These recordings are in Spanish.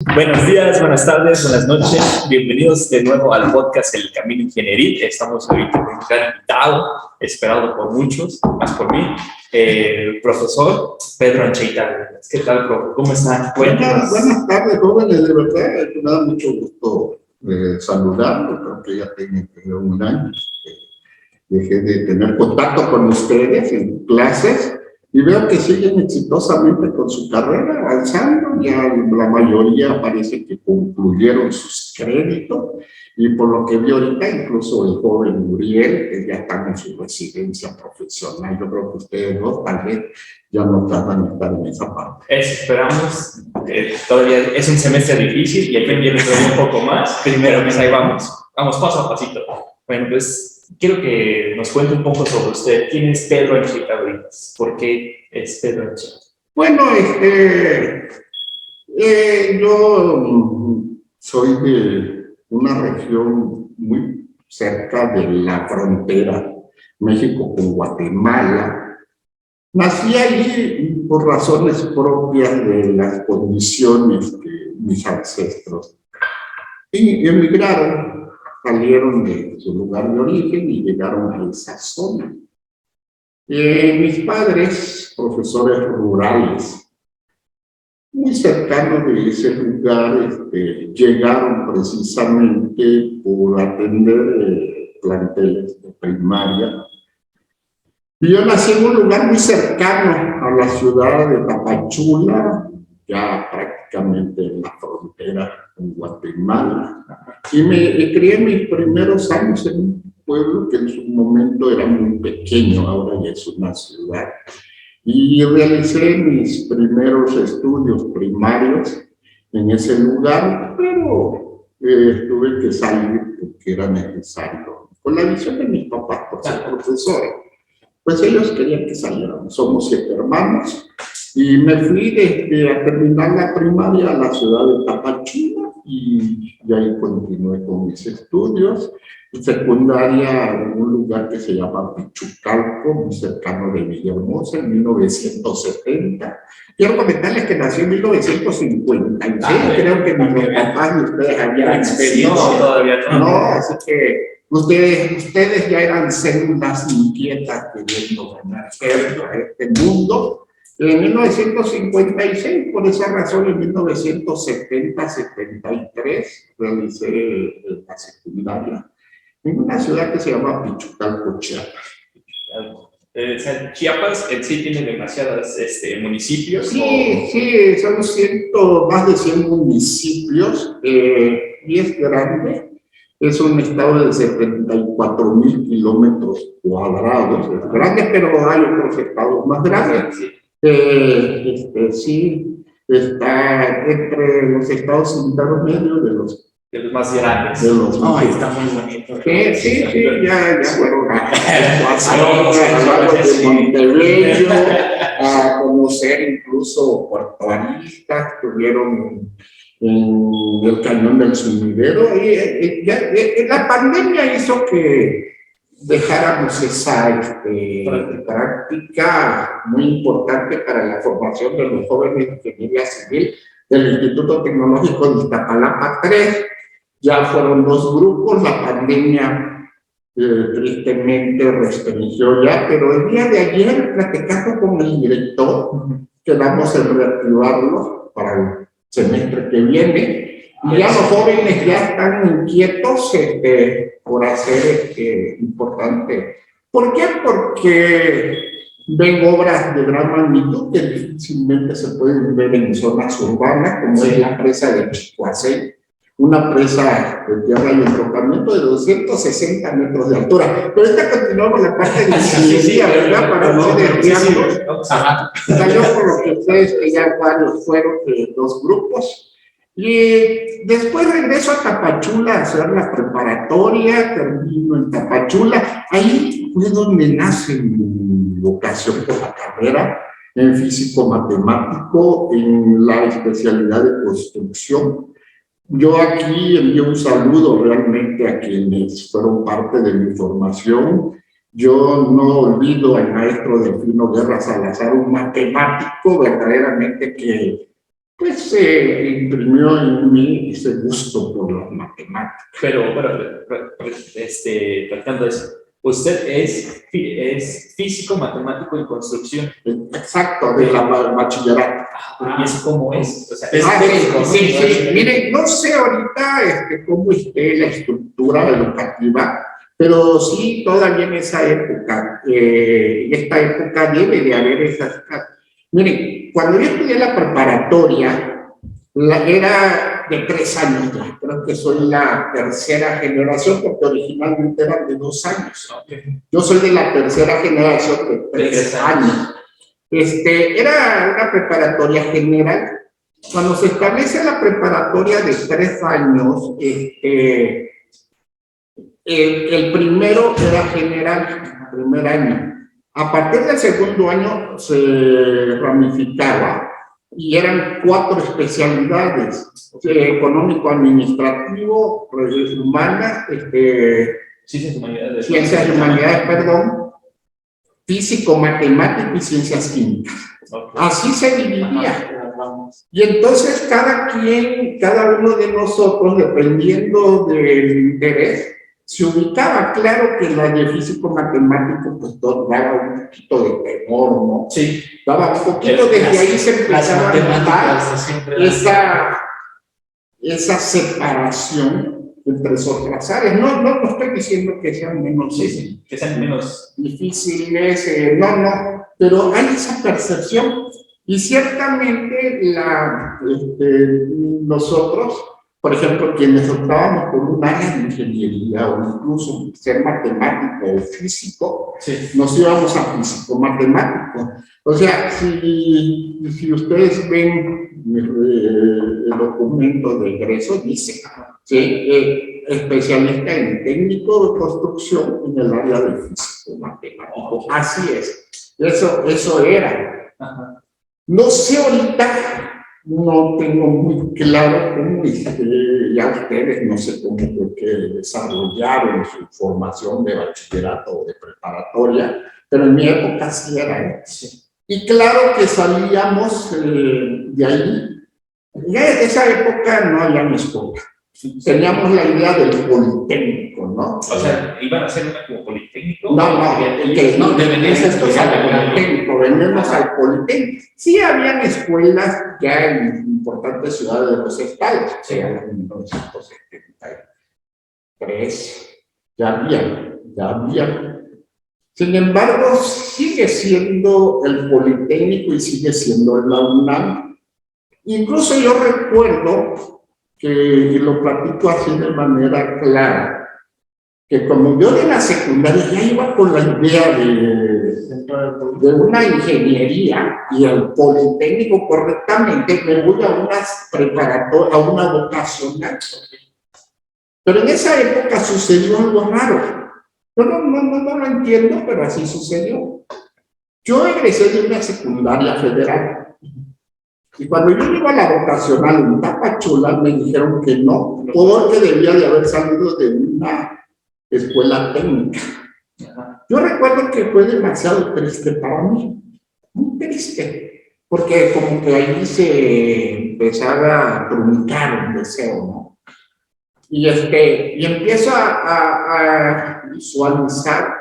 Buenos días, buenas tardes, buenas noches. Bienvenidos de nuevo al podcast El Camino Ingeniería. Estamos ahorita con un gran invitado, esperado por muchos, más por mí, el profesor Pedro Ancheita. ¿Qué tal, profe? ¿Cómo están? Buenas tardes, jóvenes, de verdad, me da mucho gusto saludarlos. Creo que ya tengo un año que dejé de tener contacto con ustedes en clases y veo que siguen exitosamente con su carrera, avanzando. Ya la mayoría parece que concluyeron sus créditos y por lo que vi ahorita, incluso el joven Uriel, que ya está en su residencia profesional. Yo creo que ustedes dos tal vez ya no tardan en estar en esa parte. Esperamos, todavía es un semestre difícil y el PEN viene todavía un poco más. Primero, pues ahí vamos paso a pasito. Bueno, pues quiero que nos cuente un poco sobre usted. ¿Quién es Pedro Ancheita Britas? ¿Por qué es Pedro Ancheita? Bueno, yo soy de una región muy cerca de la frontera México con Guatemala. Nací allí por razones propias de las condiciones de mis ancestros. Y emigraron, salieron de su lugar de origen y llegaron a esa zona. Mis padres, profesores rurales, muy cercanos de ese lugar, llegaron precisamente por atender planteles de primaria. Y yo nací en un lugar muy cercano a la ciudad de Tapachula, ya prácticamente en la frontera con Guatemala. Y me crié mis primeros años en un pueblo que en su momento era muy pequeño, ahora ya es una ciudad. Y realicé mis primeros estudios primarios en ese lugar, pero tuve que salir porque era necesario, con la visión de mis papás, por ser profesores. Pues ellos querían que saliéramos. Somos 7 hermanos y me fui a terminar la primaria a la ciudad de Tapachula y ahí continué con mis estudios. Secundaria en un lugar que se llama Pichucalco, muy cercano de Villahermosa, en 1970. Quiero comentarles que nací en 1956, creo que mis papás y ustedes habían experiencia. No, todavía no. No, así que ustedes ya eran células inquietas queriendo nacer a este mundo. En 1956, por esa razón, en 1970-73, realicé la secundaria en una ciudad que se llama Pichucalco, Chiapas. Chiapas en sí tiene demasiados municipios. Sí, son más de 100 municipios y es grande. Es un estado de 74,000 kilómetros cuadrados. Es grande, pero hay otros estados más grandes. Sí, está entre los estados intermedios de los más grandes. Está muy bonito. Sí, ya fueron de Montebello, a conocer incluso Puerto Arista, estuvieron en el Cañón del Sumidero. La pandemia hizo que dejáramos esa práctica muy importante para la formación de los jóvenes de ingeniería civil del Instituto Tecnológico de Iztapalapa 3. Ya fueron 2 grupos, la pandemia tristemente restringió ya, pero el día de ayer, platicando con el director, quedamos en reactivarlo para el semestre que viene, y ya los jóvenes ya están inquietos por hacer importante. ¿Por qué? Porque ven obras de gran magnitud que difícilmente se pueden ver en zonas urbanas, como es la presa de Chicoacé, una presa de tierra y enrocamiento de 260 metros de altura. Pero ahorita continuamos la parte de ingeniería, ¿verdad? Para no desviarnos. Salió por lo que ustedes, que ya varios fueron de 2 grupos. Y después regreso a Tapachula a hacer la preparatoria, termino en Tapachula. Ahí fue donde nace mi vocación por la carrera en físico-matemático, en la especialidad de construcción. Yo aquí envío un saludo realmente a quienes fueron parte de mi formación. Yo no olvido al maestro Delfino Guerra Salazar, un matemático verdaderamente que pues se imprimió en mí ese gusto por las matemáticas. Pero, tratando de eso, usted es físico, matemático y construcción. Exacto, de la bachillerato. ¿Y eso cómo es? O sea, es Ah, técnico, ¿no? sí. Miren, no sé ahorita cómo esté la estructura educativa, pero sí, todavía en esa época, esta época debe de haber esas. Miren, cuando yo estudié la preparatoria, era de 3 años ya, creo que soy la tercera generación, porque originalmente eran de 2 años. Yo soy de la tercera generación de 3 años. Era una preparatoria general. Cuando se establece la preparatoria de 3 años, el primero era general, primer año. A partir del segundo año se ramificaba y eran 4 especialidades: económico-administrativo, redes humanas, ciencias y humanidades, perdón, físico, matemático y ciencias químicas. Así se dividía. Y entonces cada uno de nosotros, dependiendo del interés, se ubicaba. Claro que la de físico matemático pues daba un poquito de temor, ¿no? Sí. Daba un poquito, desde ahí se empezaba a notar esa separación entre otras áreas. No estoy diciendo que sean menos, que sean menos difíciles, no, pero hay esa percepción. Y ciertamente nosotros, por ejemplo, quienes optábamos por un área de ingeniería o incluso ser matemático o físico, nos íbamos a físico-matemático. O sea, si ustedes ven el documento de egreso, dice, especialista en técnico de construcción en el área de físico-matemático. Así es. Eso era. Ajá. No sé ahorita, no tengo muy claro cómo ya ustedes, no sé cómo fue que desarrollaron su formación de bachillerato o de preparatoria, pero en mi época sí era. Y claro que salíamos de ahí. Ya en esa época no había escuela. Teníamos la idea del politécnico, ¿no? O sea, ¿iban a hacer una como politécnico? No, de venirse al politécnico, venimos al politécnico. Sí habían escuelas ya en importantes ciudades de los estados, en 1973, ya había. Sin embargo, sigue siendo el politécnico y sigue siendo la UNAM. Incluso yo recuerdo que lo platico así de manera clara, que como yo de la secundaria ya iba con la idea de una ingeniería y el politécnico correctamente, me voy a unas preparatorias, a una vocacional. Pero en esa época sucedió algo raro. Yo no lo entiendo, pero así sucedió. Yo egresé de una secundaria federal. Y cuando yo iba a la vocacional en Tapachula, me dijeron que no, porque debía de haber salido de una escuela técnica. Yo recuerdo que fue demasiado triste para mí, muy triste, porque como que ahí se empezaba a truncar un deseo, ¿no? Y empiezo a visualizar,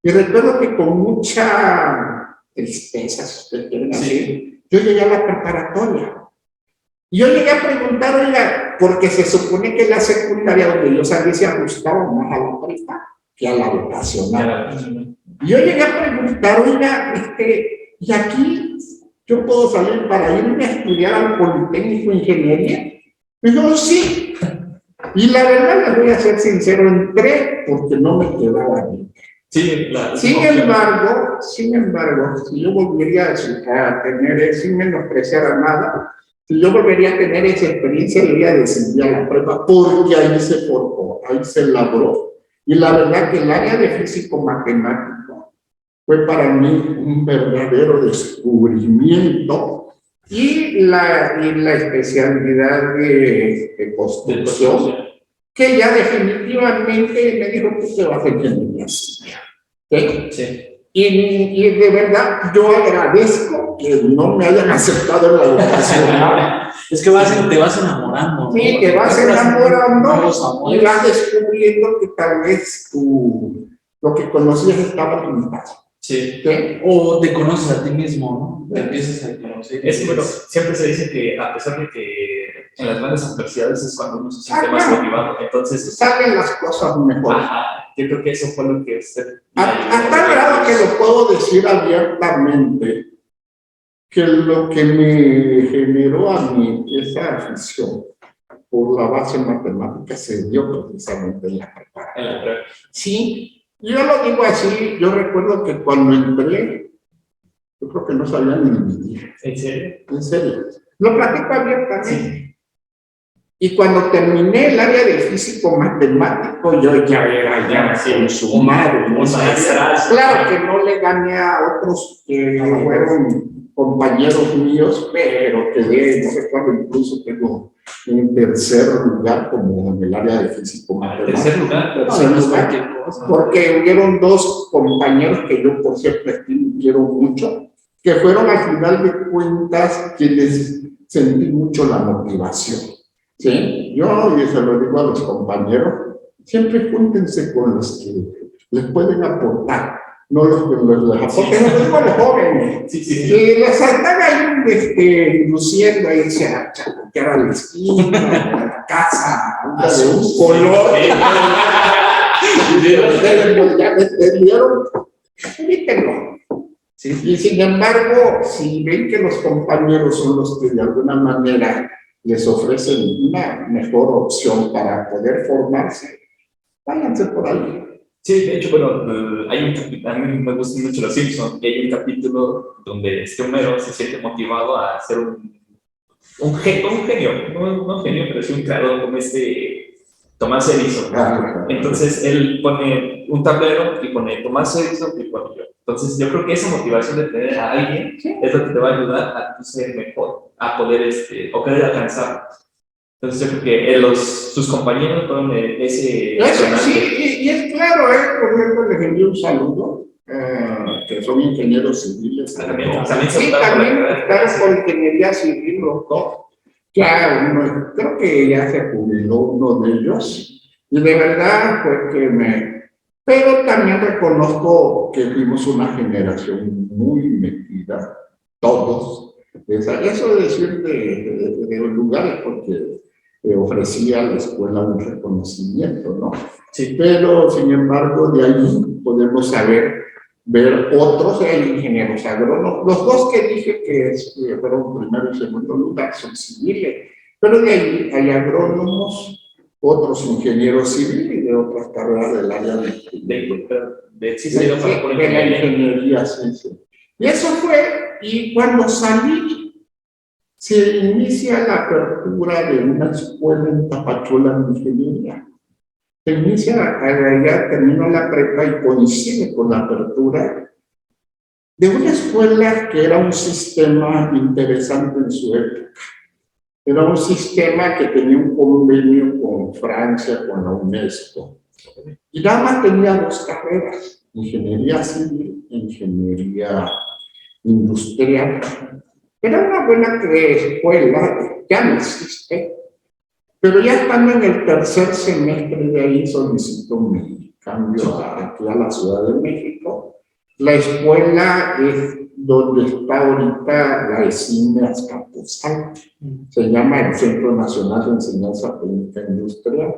y recuerdo que con mucha tristeza, si ustedes quieren decir, yo llegué a la preparatoria. Y yo llegué a preguntar, oiga, porque se supone que la secundaria donde yo salí se ajustaba más a la prepa que a la vocacional. Y yo llegué a preguntar, oiga, ¿y aquí yo puedo salir para irme a estudiar al Politécnico de Ingeniería? Me dijo, sí. Y la verdad, les voy a ser sincero, entré porque no me quedaba bien. Sí, claro. Sin embargo, si yo volvería a tener, sin menospreciar nada, si yo volvería a tener esa experiencia, le iría a decidir a la prepa, porque ahí se forjó, ahí se labró. Y la verdad que el área de físico-matemático fue para mí un verdadero descubrimiento, y la especialidad de construcción, que ya definitivamente me dijo que se va a hacer ingeniería. ¿Sí? Y de verdad yo agradezco que no me hayan aceptado en la vocacional, Es que te vas enamorando, ¿no? Sí, te vas enamorando Nuevos y amores. vas descubriendo que tal vez lo que conocías estaba limitado. Sí. ¿Sí? O te conoces a ti mismo, ¿no? Te empiezas a conocer. Es que, bueno, siempre se dice que a pesar de que en las grandes adversidades es cuando uno se siente más claro. motivado. Entonces, Salen las cosas mejor. ajá, yo creo que eso fue lo que usted... A tal grado que lo puedo decir abiertamente, que lo que me generó a mí esa afición por la base matemática se dio precisamente en la preparatoria. Sí, yo lo digo así, yo recuerdo que cuando entré, yo creo que no sabía ni dividir. ¿En serio? En serio. Lo platico abiertamente. Sí. Y cuando terminé el área de físico matemático, yo ya era consumado. Claro que no le gané a otros que fueron compañeros míos, pero quedé, no recuerdo, incluso tengo en tercer lugar como en el área de físico matemático. ¿Tercer lugar? Porque hubieron dos compañeros que yo, por cierto, quiero mucho, que fueron al final de cuentas quienes sentí mucho la motivación. Sí, yo, y se lo digo a los compañeros, siempre júntense con los que les pueden aportar, no los que les aporten, no digo a los jóvenes. Que les andan ahí luciendo ahí, se chacotear a la esquina, a la casa, de un color. Ya me entendieron, evítenlo. Sí. Y sin embargo, si ven que los compañeros son los que de alguna manera les ofrecen una mejor opción para poder formarse, váyanse por ahí. Sí, de hecho, bueno, hay un capítulo, a mí me gustan mucho los Simpsons, y hay un capítulo donde Homero se siente motivado a ser un genio, no un genio, pero sí un creador como Tomás Edison. Entonces él pone un tablero y pone Tomás Edison y pone yo. Entonces yo creo que esa motivación de tener a alguien es lo que te va a ayudar a ser mejor, a poder o querer alcanzar. Entonces yo creo que sus compañeros fueron ese... Sí, y es claro, por ejemplo, les envío un saludo, que son ingenieros civiles. También están por ingeniería civil los dos. Ya, creo que ya se jubiló uno de ellos, y de verdad, pues que pero también reconozco que fuimos una generación muy metida, todos. Eso de decir de los lugares, porque ofrecía a la escuela un reconocimiento, ¿no? Sí. Pero, sin embargo, de ahí podemos ver otros, hay ingenieros agrónomos. Los dos que dije que fueron primero y segundo lugar son civiles, pero de ahí hay agrónomos, otros ingenieros civiles y de otras carreras del área de la ingeniería. Sí. Y eso fue, y cuando salí, se inicia la apertura de una escuela en Tapachula de ingeniería. Se inicia, ya terminó la prepa y coincide con la apertura de una escuela que era un sistema interesante en su época. Era un sistema que tenía un convenio con Francia, con la UNESCO. Y nada más tenía dos carreras, ingeniería civil e ingeniería industrial. Era una buena escuela, ya no existe, pero ya estando en el tercer semestre de ahí solicito mi cambio aquí a la Ciudad de México. La escuela es donde está ahorita la ESIME Azcapotzalco, se llama el Centro Nacional de Enseñanza Técnica Industrial.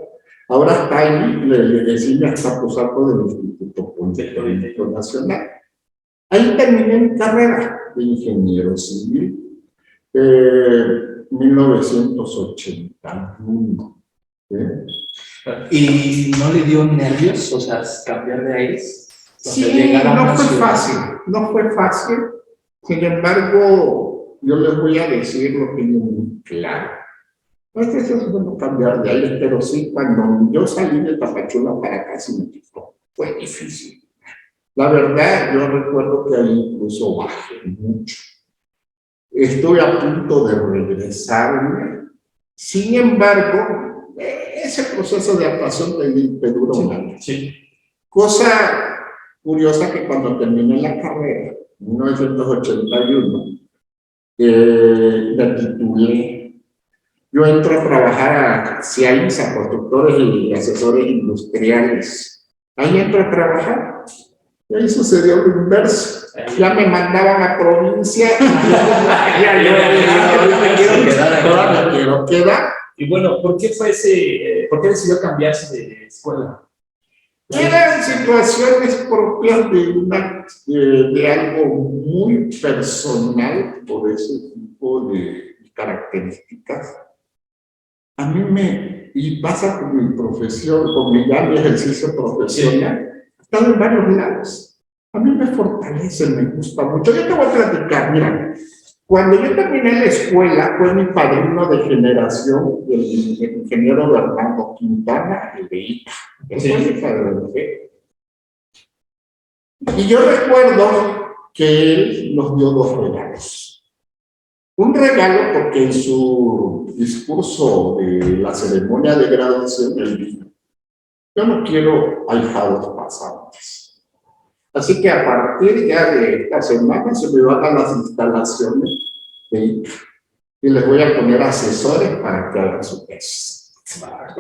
Ahora está ahí la ESIME Azcapotzalco del Instituto Politécnico Nacional. Ahí terminé mi carrera de ingeniero civil, 1981. ¿Y no le dio nervios, o sea, cambiar de aires? Sí, no fue fácil. Sin embargo, yo les voy a decir lo que tengo muy claro. Eso es bueno cambiar de aires, pero sí, cuando yo salí de Tapachula para acá, sí me quitó. Fue difícil. La verdad, yo recuerdo que ahí incluso bajé mucho. Estuve a punto de regresarme. Sin embargo, ese proceso de adaptación te dura un año. Sí. Cosa curiosa que cuando terminé la carrera, en 1981, me titulé yo entro a trabajar a CIAIS, a constructores y asesores industriales. Ahí entro a trabajar. Y ahí sucedió lo inverso. Ya me mandaban a provincia y ya yo me quiero quedar. Y bueno, ¿por qué por qué decidió cambiarse de escuela? Eran situaciones propias de algo muy personal por ese tipo de características. A mí y pasa con mi profesión, con mi ejercicio profesional, he estado en varios lados. A mí me fortalece, me gusta mucho. Yo te voy a platicar, mira, cuando yo terminé la escuela, fue mi padrino de generación, el ingeniero Bernardo Quintana, el de ITA. Y yo recuerdo que él nos dio 2 regalos. Un regalo porque en su discurso de la ceremonia de graduación él dijo: yo no quiero ahijados pasantes. Así que a partir ya de esta semana se me van a las instalaciones de ITA y les voy a poner asesores para que hagan su tesis.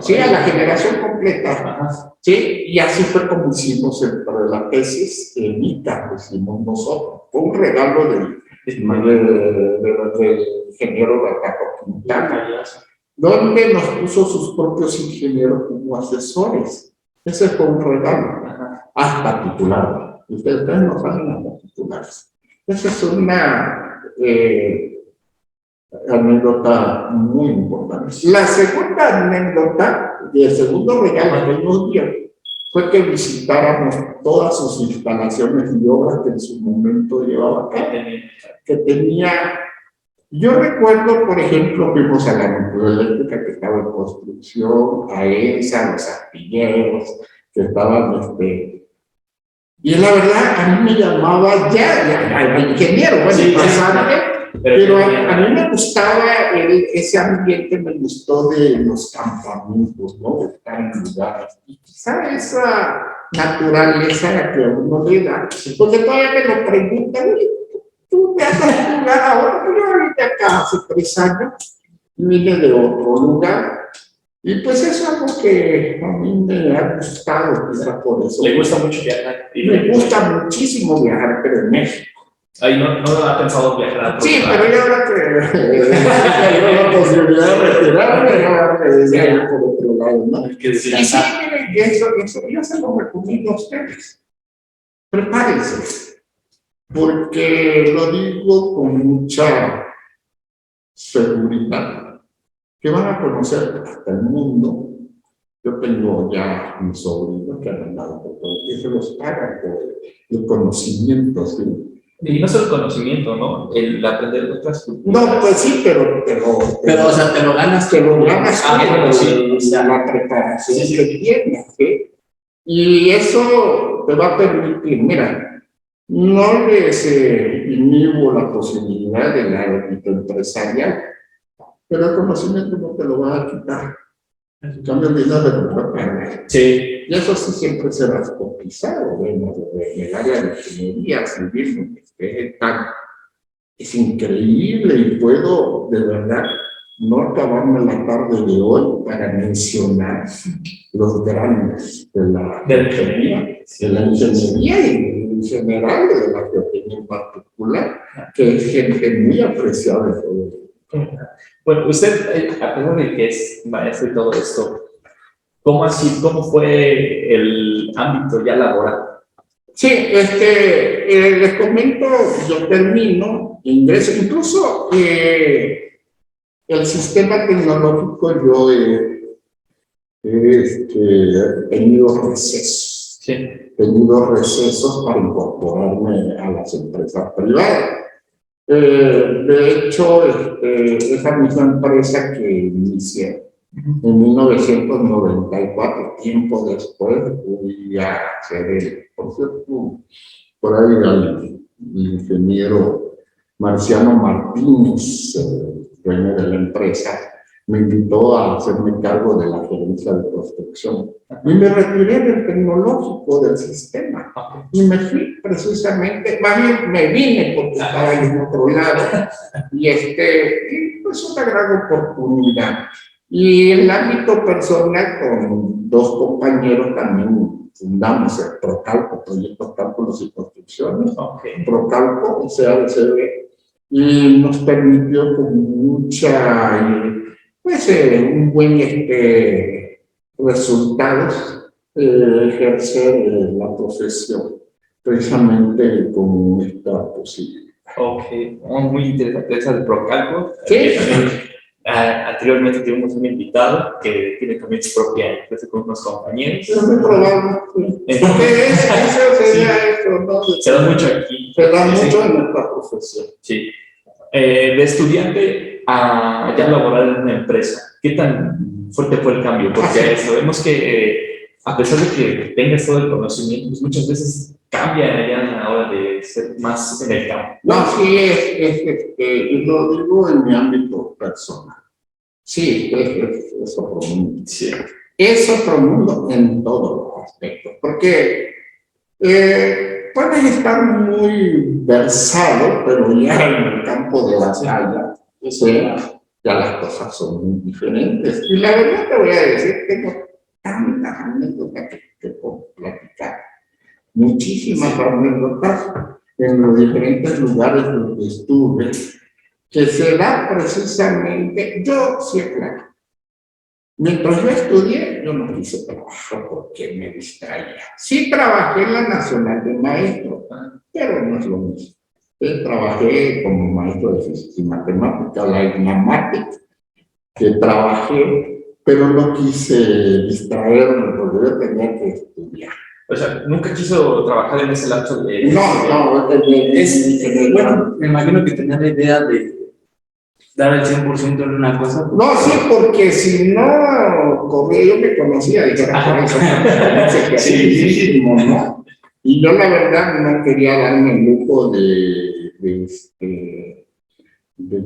Sí, a la generación completa. Sí, y así fue como hicimos la tesis en ITA, lo hicimos nosotros. Fue un regalo del ingeniero Bernardo Quintana, donde nos puso sus propios ingenieros como asesores. Ese fue un regalo, hasta titular. Ustedes no saben hasta titulares. Esa es una anécdota muy importante. La segunda anécdota, y el segundo regalo que nos dio, fue que visitáramos todas sus instalaciones y obras que en su momento llevaba a cabo, que tenía. Yo recuerdo, por ejemplo, fuimos a la hidroeléctrica que estaba en construcción, a ENSA, los astilleros, que estaban, y la verdad, a mí me llamaba al ingeniero, pero a mí me gustaba ese ambiente, me gustó de los campamentos, ¿no? De estar en lugares. Y quizá esa naturaleza que a uno le da, porque todavía me lo preguntan, tú te has de lugar ahora, yo ahorita acá hace 3 años, vine de otro lugar. Y pues eso es algo que a mí me ha gustado, quizá por eso. ¿Le gusta mucho viajar? Me gusta muchísimo viajar, pero en México. Ahí no ha pensado viajar a otro Sí, lugar. pero ya ahora que tengo la posibilidad de retirarme, ya por otro lado, ¿no? Que sí, Y sí, miren, eso yo se lo recomiendo a ustedes. Prepárense, porque lo digo con mucha seguridad, que van a conocer hasta el mundo. Yo tengo ya mis sobrinos que han andado por todo, y se los pagan por el conocimiento, ¿sí? Y no solo el conocimiento, ¿no? El aprender de otras culturas. No, pues sí, pero o sea, te lo ganas. Bueno, sí. La preparación que tienes, ¿sí? Y eso te va a permitir, mira, no les inhibo la posibilidad del ámbito empresarial, pero el conocimiento no te lo va a quitar. En cambio, el dinero te va a perder. Sí. Y eso sí siempre será cotizado, en el área de ingeniería civil, es increíble y puedo, de verdad, no acabarme la tarde de hoy para mencionar los grandes de la ingeniería y en general de la geotecnia en particular, que es gente muy apreciada de todo. Bueno, usted, a pesar de que es maestro y todo esto, ¿cómo fue el ámbito ya laboral? Sí, les comento, yo termino, ingreso, incluso el sistema tecnológico yo he tenido recesos. Sí. He tenido recesos para incorporarme a las empresas privadas. De hecho, esa misma empresa que inicié en 1994, tiempo después, fui a hacer por cierto, por ahí al ingeniero Marciano Martínez, dueño de la empresa, me invitó a hacerme cargo de la gerencia de construcción. Y me retiré del tecnológico del sistema. Y me fui precisamente, más bien me vine porque estaba en otro lado. Y pues una gran oportunidad. Y en el ámbito personal, con dos compañeros también fundamos el Procalco, Proyecto Cálculos y Construcciones, Procalco, o sea, y nos permitió con mucha, pues, un buen resultados ejercer la profesión, precisamente con esta posibilidad. Ok, muy interesante esa de Procalco. Sí. Anteriormente tuvimos un invitado que tiene también su propia empresa con unos compañeros. Es muy probable. Se da mucho aquí. Se da mucho en nuestra profesión. Sí. De estudiante a ya laborar en una empresa, ¿qué tan fuerte fue el cambio? Porque sabemos que a pesar de que tengas todo el conocimiento, pues muchas veces cambia ya a la hora de ser más en el campo. No, sí, y lo digo en mi ámbito personal. Sí, es otro mundo. Sí. Es otro mundo en todos los aspectos, porque puedes estar muy versado, pero ya en el campo de batalla, ya las cosas son muy diferentes. Y la verdad te voy a decir, tengo tantas anécdotas que puedo platicar, muchísimas anécdotas en los diferentes lugares donde estuve, que se da precisamente, yo siempre, mientras yo estudié, yo no quise trabajar porque me distraía. Sí trabajé en la Nacional de Maestro, pero no es lo mismo. Trabajé como maestro de física y matemática, la INAMATIC, que trabajé, pero no quise distraerme porque yo tenía que estudiar. O sea, ¿nunca quiso trabajar en ese lapso de...? No, bueno, me imagino que tenía la idea de dar el 100% en una cosa. No, sí, porque si no, como yo me conocía, dijera, sí, ¿no? Y yo la verdad no quería darme el lujo de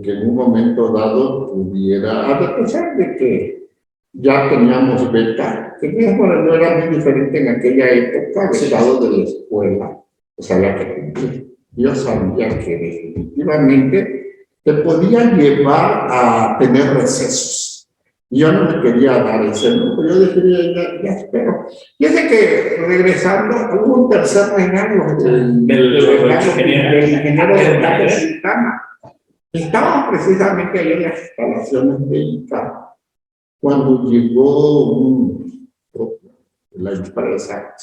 que en un momento dado pudiera, a pesar de que ya teníamos beca, que bueno, no era muy diferente en aquella época, el estado de la escuela, pues había que cumplir. Yo sabía que definitivamente te podía llevar a tener recesos. Yo no me quería dar ese lujo, yo decía, ya espero. Y es de que regresando, hubo un tercer regalo del ingeniero de Tapecitana. Estábamos precisamente ahí en las instalaciones de ICA cuando llegó la empresa,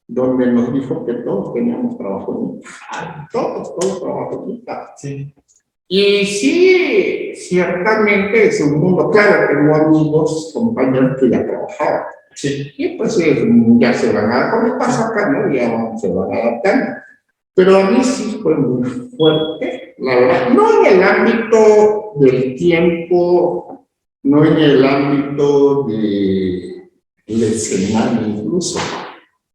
donde nos dijo que todos teníamos trabajo en ICA. Todos trabajo en ICA. Sí. Y sí, ciertamente es un mundo, claro, tengo amigos, compañeros que ya trabajaban. Sí. Y pues ya se van a, como pasa acá, ¿no? Ya se van adaptando. Pero a mí sí fue muy fuerte, la verdad, no en el ámbito del tiempo, no en el ámbito del escenario incluso.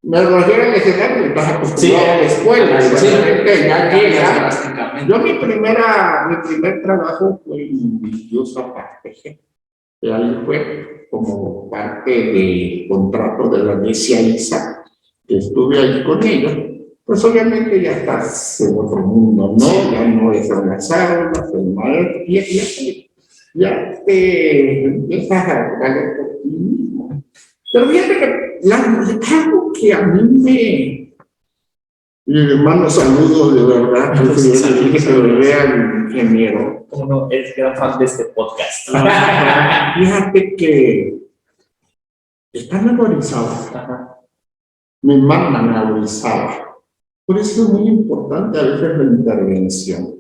Me refiero al escenario, estás acostumbrado a la escuela, ya llega. Yo mi primer trabajo fue en Villosa Pasteje, que ahí fue como parte del contrato de la Necia ISA, que estuve ahí con ellos. Pues obviamente ya estás en otro mundo, ¿no? Ya no es en las aulas, el maestro, ya te empiezas a valer por ti mismo. Pero fíjate que algo que a mí me mando saludos de verdad, que se lo vea al ingeniero. ¿Cómo no? Es gran fan de este podcast. Fíjate que están en Orizaba, me mandan a Orizaba. Por eso es muy importante a veces la intervención.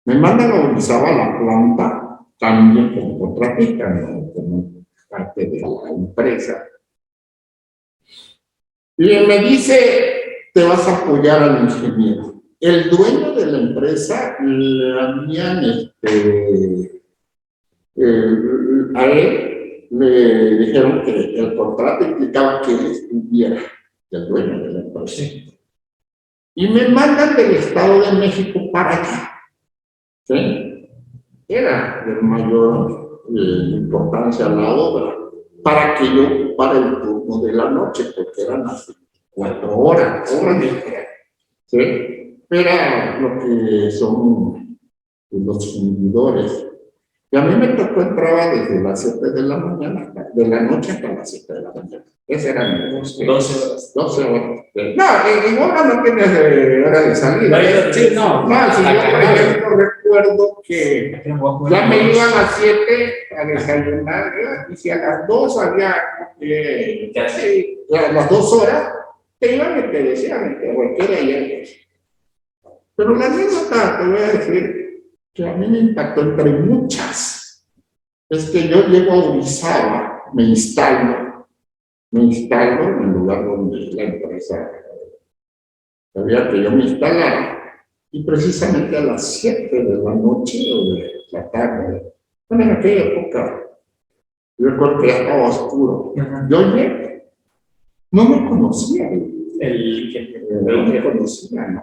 Me mandan a Orizaba la planta, también como contratista, ¿no? Como parte de la empresa. Y me dice, te vas a apoyar al ingeniero. El dueño de la empresa le habían, a él le dijeron que el contrato implicaba que él estuviera, el dueño de la empresa. Y me mandan del Estado de México para allá. ¿Sí? Era de mayor importancia la obra, para que yo ocupara el turno de la noche, porque eran las 4 horas, ¿sí? Era lo que son los fundidores. Y a mí me tocó entraba desde las 7 de la mañana, de la noche hasta las 7 de la mañana. Ese era mi 12 horas. 12 horas. No, en hora no tienes hora de salida. Sí, no. No, si yo, por ejemplo, recuerdo que ya me iba a las 7 a desayunar, ¿verdad? Y si a las 2 había, a las 2 horas, te iban y te decían que cualquiera ya. Pero la anécdota, te voy a decir, que a mí me impactó entre muchas. Es que yo llego a Orizaba, me instalo en el lugar donde la empresa sabía que yo me instalara, y precisamente a las 7 de la noche o de la tarde, bueno, en aquella época, yo recuerdo que ya estaba oscuro. Yo llegué, no me conocía, no me conocía, ¿no?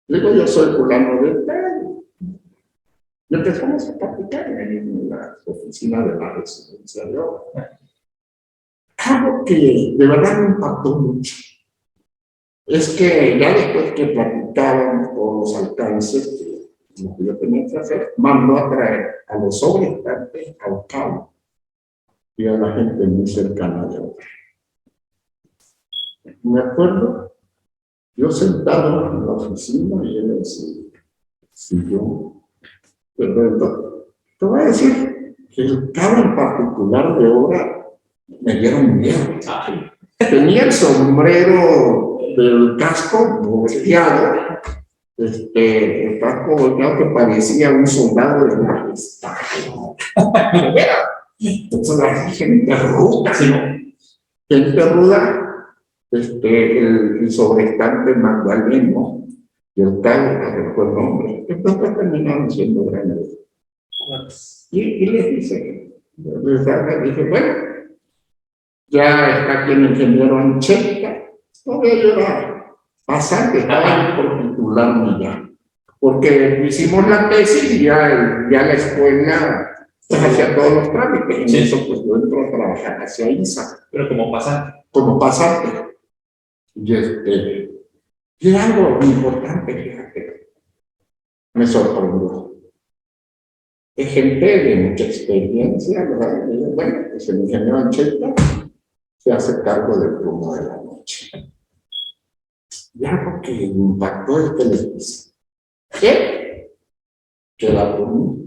Digo, yo soy fulano de tal. Y empezamos a platicar en la oficina de la residencia de obra. Algo que de verdad me impactó mucho es que ya después que platicaban todos los alcances que lo que yo tenía que hacer, mandó a traer a los sobrestantes al cabo y a la gente muy cercana de obra. Me acuerdo, yo sentado en la oficina y él en su sillón, pero te voy a decir que el cabo en particular de obra me dieron miedo. Tenía el sombrero del casco volteado, el casco volteado que parecía un soldado de majestad. Entonces la gente ruda, gente ruda, el sobrestante Magdaleno y el cabo, no recuerdo el nombre, entonces terminaron siendo grandes. Y les dije, bueno, ya está aquí el ingeniero Ancheta, no voy a llorar, pasante, estaba por titularme ya, porque hicimos la tesis y ya la escuela pues, hacía todos los trámites, y eso pues yo entro a trabajar hacia ISA. Pero como pasante. Como pasante. Y algo muy importante, fíjate, me sorprendió. Es gente de mucha experiencia, ¿verdad? Y bueno, pues el ingeniero Ancheta se hace cargo del turno de la noche. Y algo que impactó es que les dice, ¿qué? Queda por mí.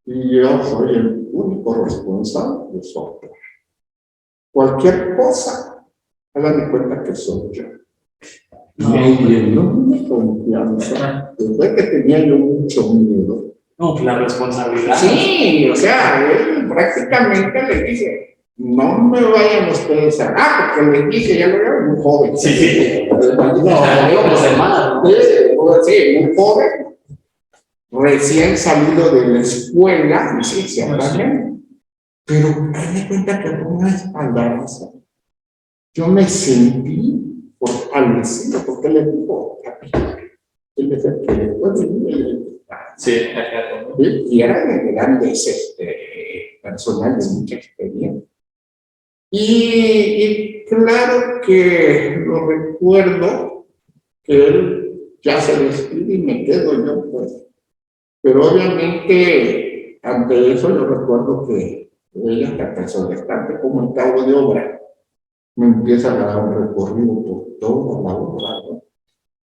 Y yo soy el único responsable de software. Cualquier cosa, hagan de cuenta que soy yo. Me llenó de confianza. Después que tenía yo mucho miedo. No, la responsabilidad. Sí, o sea, él prácticamente le dice, no me vayan ustedes a... porque les dije, ya lo veo, muy joven. Sí. No, íbamos hermanos. Sí, muy joven, recién salido de la escuela, pero me cuenta que con una espaldaraza yo me sentí fortalecido, porque le digo, él decía que después de mí, y eran de grandes personal de mucha experiencia. Y claro que lo recuerdo que él ya se despide y me quedo yo, pues. Pero obviamente, ante eso, yo recuerdo que ella, hasta bastante como el cabo de obra, me empieza a dar un recorrido por toda la obra, ¿no?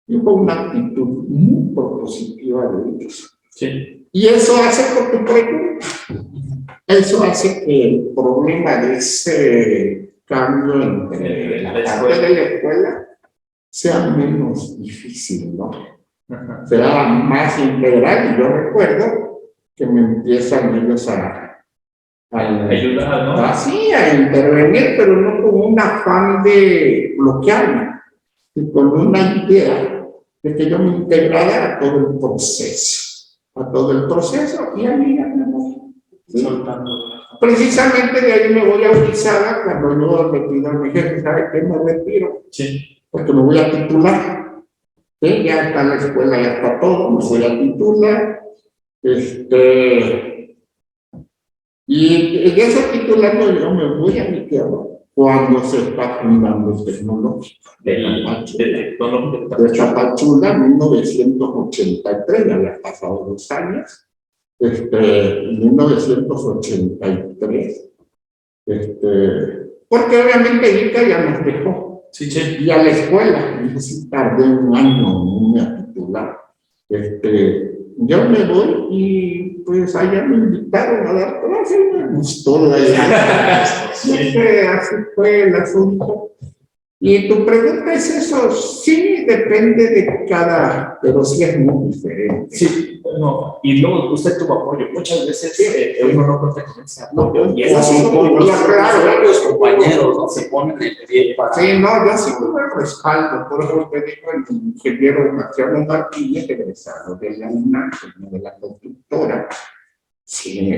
Y con una actitud muy propositiva de ellos. Sí. Y eso hace, por tu pregunta, eso hace que el problema de ese cambio entre la parte de la escuela sea menos difícil, ¿no? Será más integral. Y yo recuerdo que me empiezan ellos a ayudar, ¿no? Así, a intervenir, pero no con un afán de bloquearme, sino con una idea de que yo me integrara a todo el proceso, y a mí ya me voy. ¿Sí? Precisamente de ahí me voy a Orizaba cuando yo le pido a mi jefe, ¿sabe qué? Me retiro. Sí. Porque me voy a titular. ¿Sí? Ya está la escuela, ya está todo, me voy a titular. Y en ese titulando yo me voy a mi tierra cuando se está fundando el tecnológico de Tapachula, 1983, ya había pasado 2 años. en 1983, porque obviamente Ica ya nos dejó. Sí, sí. Y a la escuela, y sí tardé un año en a titular. Yo me voy y pues allá me invitaron a dar clases, me gustó la idea. Así fue el asunto. Y tu pregunta es eso, sí depende de cada, pero sí es muy diferente. Sí, no, y luego usted tuvo apoyo. Muchas veces uno no cuenta con ese apoyo. Y eso sí, claro, los compañeros, ¿no? Se ponen el pie para... Sí, no, yo sí tuve el respaldo, por eso te digo, el ingeniero Marciano Martínez, egresado de la UNAM, de la constructora, sí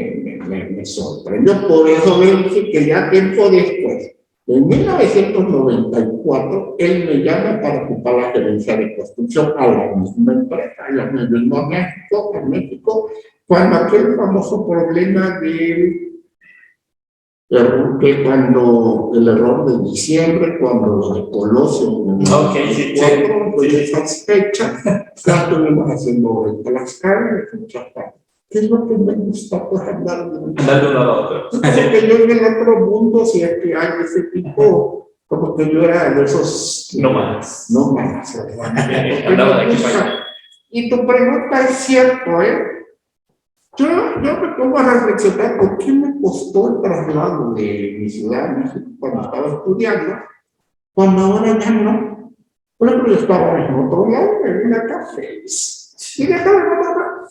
me sorprendió, por eso me dije que ya tiempo después, en 1994, él me llama para ocupar la gerencia de construcción a la misma empresa, ya me vino a México, cuando aquel famoso problema de que cuando el error de diciembre, cuando el Colosio en el pues esas fechas, ya estuvimos haciendo las carnes, ¿qué es lo que me gusta? Pues andar de un lado a otro. Porque yo en el otro mundo, si es que hay ese tipo, como que yo era de esos... No más. No más. Andaba de aquí para allá. Y tu pregunta es cierto, ¿eh? Yo me pongo a reflexionar por qué me costó el traslado de mi ciudad a México cuando estaba estudiando, cuando ahora ya no. Por ejemplo, yo estaba en otro lado, en una café, y dejaba de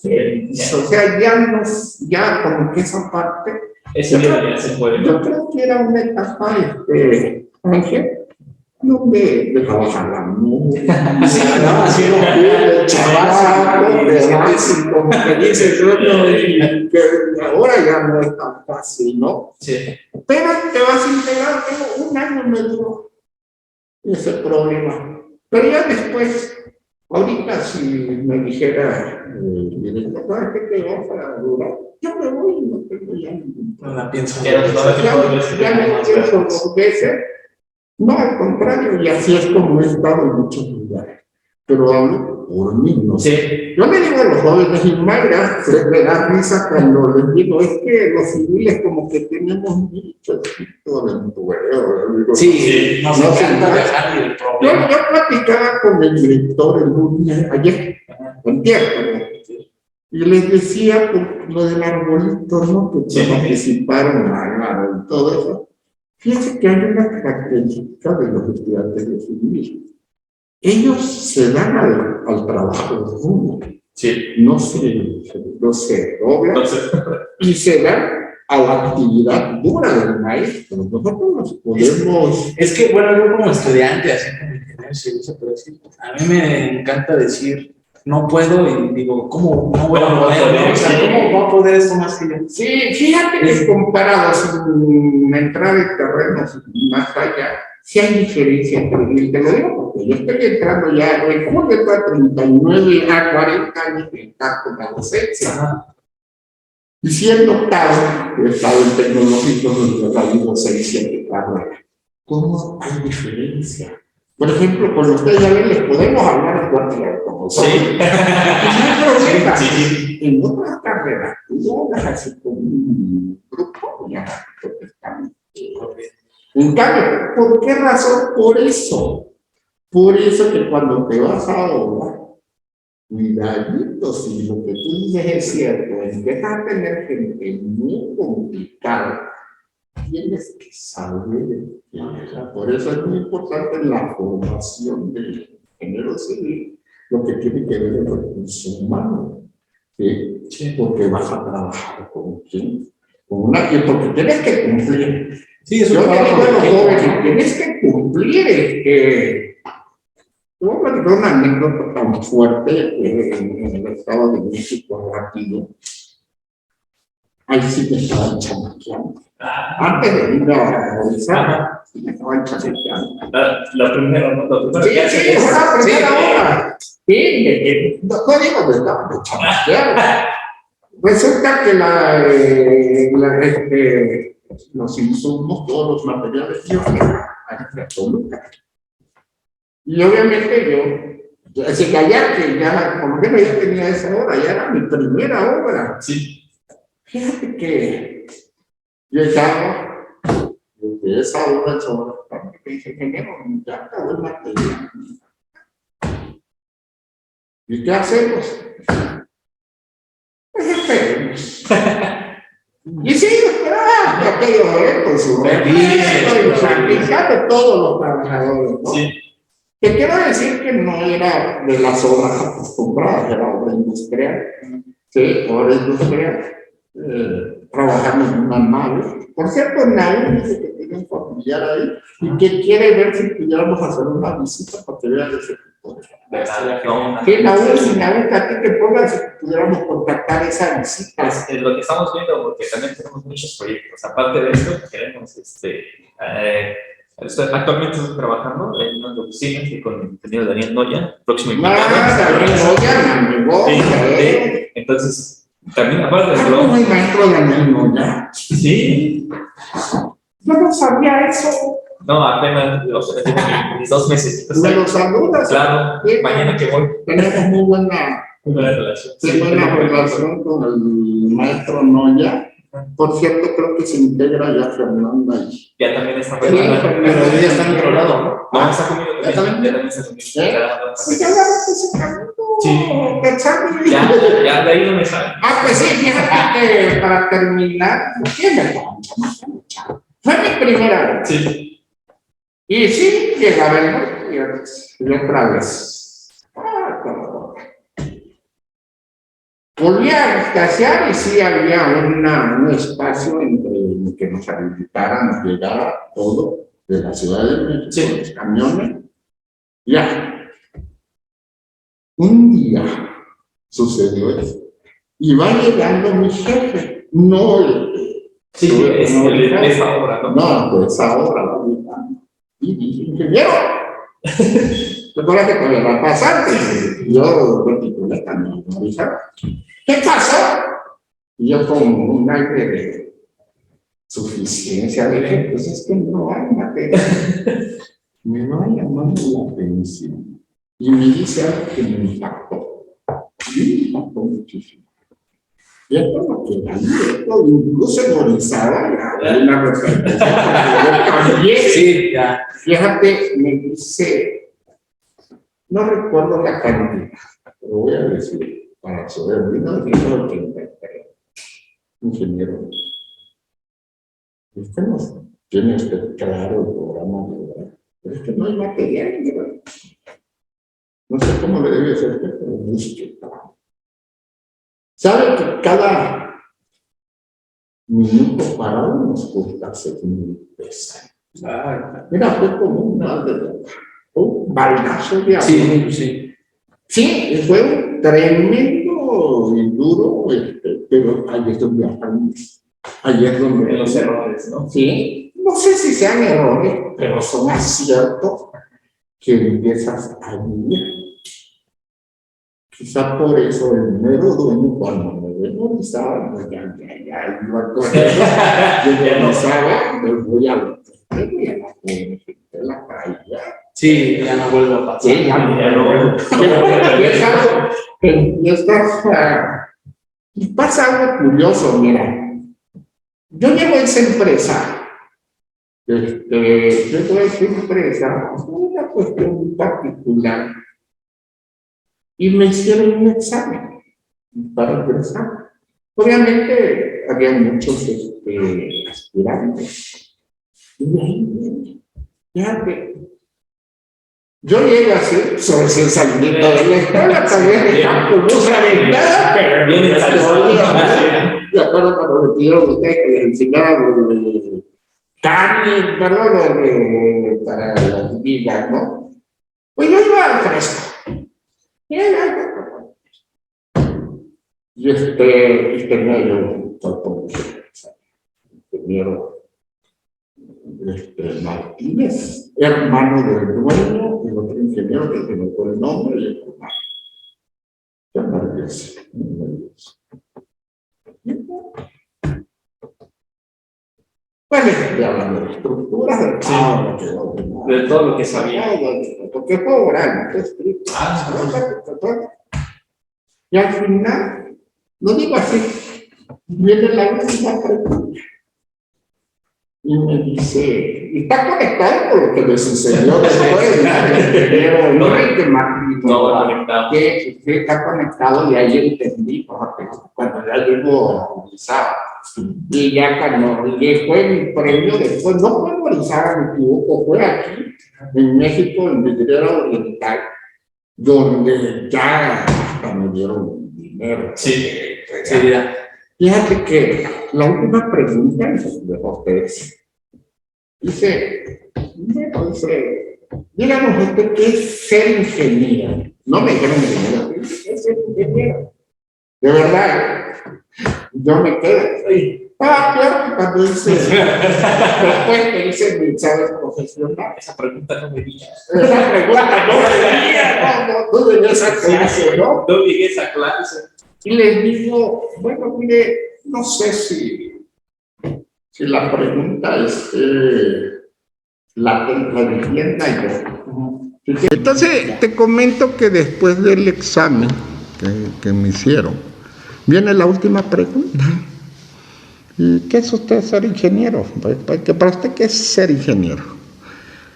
feliz. O sea, ya como que esa parte. Ese día ya se puede. Yo creo que era una etapa, Ángel, donde dejaba jalar, ¿no? Así como que dices, que ahora ya no es tan fácil, ¿no? Sí. Pero te vas a integrar, pero un año me duró ese problema. Pero ya después, ahorita si me dijera, ¿sabes qué te vas a durar? Yo me voy y no tengo ya ningún problema. No la pienso. Ya no pienso dos veces. No, al contrario, y así es como he estado en muchos lugares. Pero hablo por mí, ¿no? Sí. Yo le digo a los jóvenes, y Mayra, se me da risa cuando les digo, es que los civiles como que tenemos mucho espíritu aventurero. Sí, nos encanta dejar el problema. Yo platicaba con el director el lunes, ayer, y les decía por lo del arbolito, ¿no? Que participaron y todo eso. Fíjense que hay una característica de los estudiantes de civilismo. Ellos se dan al trabajo duro. Sí. No se doblan y se dan a la actividad dura del maestro. Nosotros nos podemos... Es que, bueno, yo como estudiante, así como ingeniero civil, se puede decir, a mí me encanta decir, no puedo, y digo, ¿cómo no voy a poder? ¿No? O sea, ¿cómo va a poder esto más que yo? Sí, fíjate que comparado sin entrar en terrenos más allá, sí hay diferencia entre, y te lo digo porque yo estoy entrando ya, en julio de 39 a 40 años de estar con la docencia. Y siendo octavo, he estado en tecnológicos donde ha habido 6, 7 carreras. ¿Cómo hay diferencia? Por ejemplo, con ustedes ya ven, les podemos hablar de cualquier cosa. Sí. Sí. En otras carreras, tú hablas así con un grupo, ya, porque están. En cambio, ¿por qué razón? Por eso. Por eso que cuando te vas a obra, cuidadito, si lo que tú dices es cierto, empiezas a tener gente muy complicada, tienes que saber. Por eso es muy importante la formación del ingeniero civil, lo que tiene que ver con el recurso humano. ¿Sí? Porque vas a trabajar con quién, con una, porque tienes que cumplir. Sí, eso yo te digo a los jóvenes, tienes que cumplir. Yo me digo una anécdota tan fuerte en el Estado de México rápido. Ahí sí me estaban chamaqueando. Antes de ir a realizar, sí me estaban chamaqueando. La primera, ¿no? Sí, fue la primera hora. Sí, no digo que estaban chamaqueando. Resulta que los insumos, todos los materiales, yo fui a Toluca. Y obviamente yo, ese callar que ya, por lo menos ya tenía esa obra, ya era mi primera obra. Sí. Fíjate que yo estaba desde esa hora sobre me dije, ingeniero, ya acabó el material. ¿Y qué hacemos? Pues esperemos. Y sí, aquello con su de todos los trabajadores, ¿no? Sí. Te quiero decir que no era de las obras acostumbradas, era obra industrial. Sí, obra industrial. Trabajando en una nave. Por cierto, Naúl dice que tiene un familiar ahí y que quiere ver si pudiéramos hacer una visita para que vean ese tipo de cosas. Sí, Naúl, a ti te pongas si pudiéramos contactar esa visita. Es lo que estamos viendo, porque también tenemos muchos proyectos. Aparte de esto, queremos, actualmente estoy trabajando en unas oficinas y con el ingeniero Daniel Noya, próximo invitado. Daniel Noya, mi amigo. Sí, entonces, también aparte de eso. ¿Cómo es maestro Daniel Noya? Sí. Yo no sabía eso. No, apenas mis 2 meses. ¿Me lo saludas? Claro, sí, mañana que voy. Tenemos muy buena relación. Sí, buena relación con el maestro Noya. Por cierto, creo que se integra ya Fernanda ahí. Ya también está pero ya está en otro lado, ¿no? No, está conmigo también. ¿Ya también? Está conmigo. Pues ya agarraste ese camino. Sí. Ya de ahí no me sale. Pues sí, fíjate que para terminar, fue mi primera vez. Sí. Y sí, llegaba el norte y otra vez. Volví a escasear y sí había un espacio entre que nos habilitaran a llegar a todo de la Ciudad de México, sí. Los camiones. Ya. Un día sucedió eso. Y va llegando mi jefe, no el sí, de esa obra, ¿no? No, de esa obra va llegando. Y dije, ingeniero, recuerda que todavía va a pasar. Yo me titulé también, ¿no? ¿Qué pasó? Y yo con un aire de suficiencia dije, pues es que no hay materia. Me va llamando la atención. Y me dice algo que me impactó. Me impactó muchísimo. Y esto no queda esto incluso en Orizaba, una referencia. Sí, ya. Fíjate, me dice, no recuerdo la cantidad, pero voy a decir, para saber, 1983, ingeniero. Usted no tiene usted claro el programa de obra, pero es que no hay material, ¿verdad? No sé cómo le debe hacer, pero busque. ¿Sabe que cada minuto parado nos cuesta 6,000 pesos? Mira, fue como un baldazo de agua. Sí. Sí, fue un tremendo y duro, pero ahí es donde aprendimos. Ahí es donde... En los errores, ¿no? Sí, no sé si sean errores, pero son aciertos que empiezas a vivir. Quizá por eso el mero dueño, cuando me memorizaba, pues ya iba a correr. Yo memorizaba, me voy a la calle. Sí, ya no vuelve a pasar. Sí, ya no. Y pasa algo curioso, mira. Yo llevo esa empresa. Llevo esa empresa por una cuestión particular. Y me hicieron un examen para ingresar. Obviamente había muchos aspirantes. Y de ahí viene. Fíjate. Yo llego así, soy recién salido de la escuela, también de campo, no saben nada, pero bien de acuerdo cuando me pidieron ustedes que les enseñara carne, perdón, para las vigas, ¿no? Pues yo iba fresco. Y tenía yo un cuerpo ingeniero Martínez, hermano del dueño, y el otro ingeniero que se me fue el nombre y el hermano. Qué maravilloso, maravilloso. Pues ya hablando de estructuras, de todo lo que sabía. Porque fue oral, fue escrito. Y al final, lo digo así, Viene la última pregunta. Y me dice, y está conectado con lo que le sucedió después, pero no es de Martín, que está conectado y ahí entendí, porque cuando ya llego Orizaba, y ya cuando fue mi premio después, no fue en Orizaba, me equivoco, fue aquí, en México, en Vidriera Oriental, donde ya hasta me dieron dinero. Sí, sí, ya. Fíjate que la última pregunta de ustedes dice, bueno, dice, díganos usted qué es ser ingeniero. No me dijeron ingeniero, ¿qué es ser ingeniero? De verdad, yo me quedo. Estaba peor que cuando hice, después que hice mi examen profesional. Esa pregunta no me digas. Esa pregunta no me digas, no llegué a esa clase, ¿no? No llegué a esa clase. Y les digo, bueno, mire, no sé si la pregunta la entienda yo. Entonces, te comento que después del examen que me hicieron, viene la última pregunta. ¿Y qué es usted ser ingeniero? ¿Para usted qué es ser ingeniero?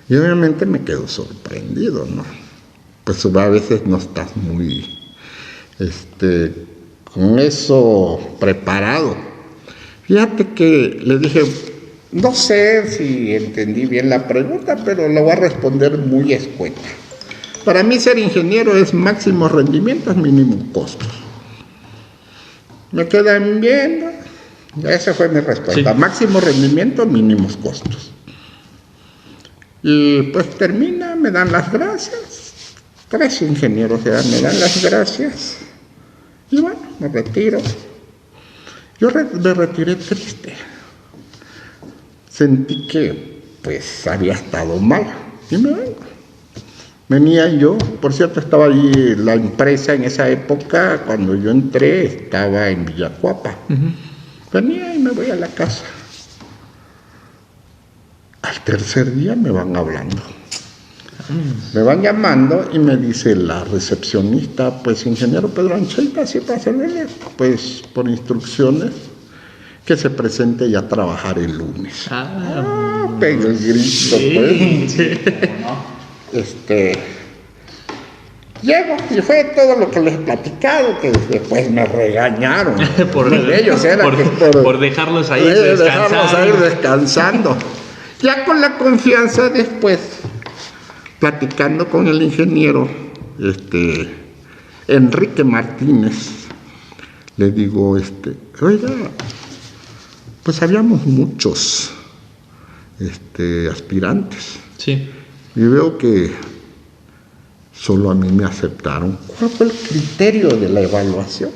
Y obviamente me quedo sorprendido, ¿no? Pues a veces no estás muy, con eso preparado. Fíjate que le dije, no sé si entendí bien la pregunta, pero la voy a responder muy escueta. Para mí ser ingeniero es máximo rendimiento, mínimo costos. ¿Me quedan bien? Esa fue mi respuesta. Sí. Máximo rendimiento, mínimos costos. Y pues termina, me dan las gracias. 3 ingenieros me dan las gracias. Y bueno, me retiro. Yo me retiré triste. Sentí que pues había estado mal. Y me vengo. Venía yo, por cierto, estaba allí la empresa en esa época, cuando yo entré, estaba en Villacuapa. Venía y me voy a la casa. Al tercer día me van hablando. Me van llamando y me dice la recepcionista, pues ingeniero Pedro Ancheita, ¿sí para servirle? Pues por instrucciones que se presente ya a trabajar el lunes. Pego el grito, sí, pues. Llego y fue todo lo que les he platicado, que después me regañaron. por dejarlos ahí descansando. Ya con la confianza después, platicando con el ingeniero Enrique Martínez, le digo, oiga, pues habíamos muchos aspirantes. Sí. Y veo que solo a mí me aceptaron. ¿Cuál fue el criterio de la evaluación?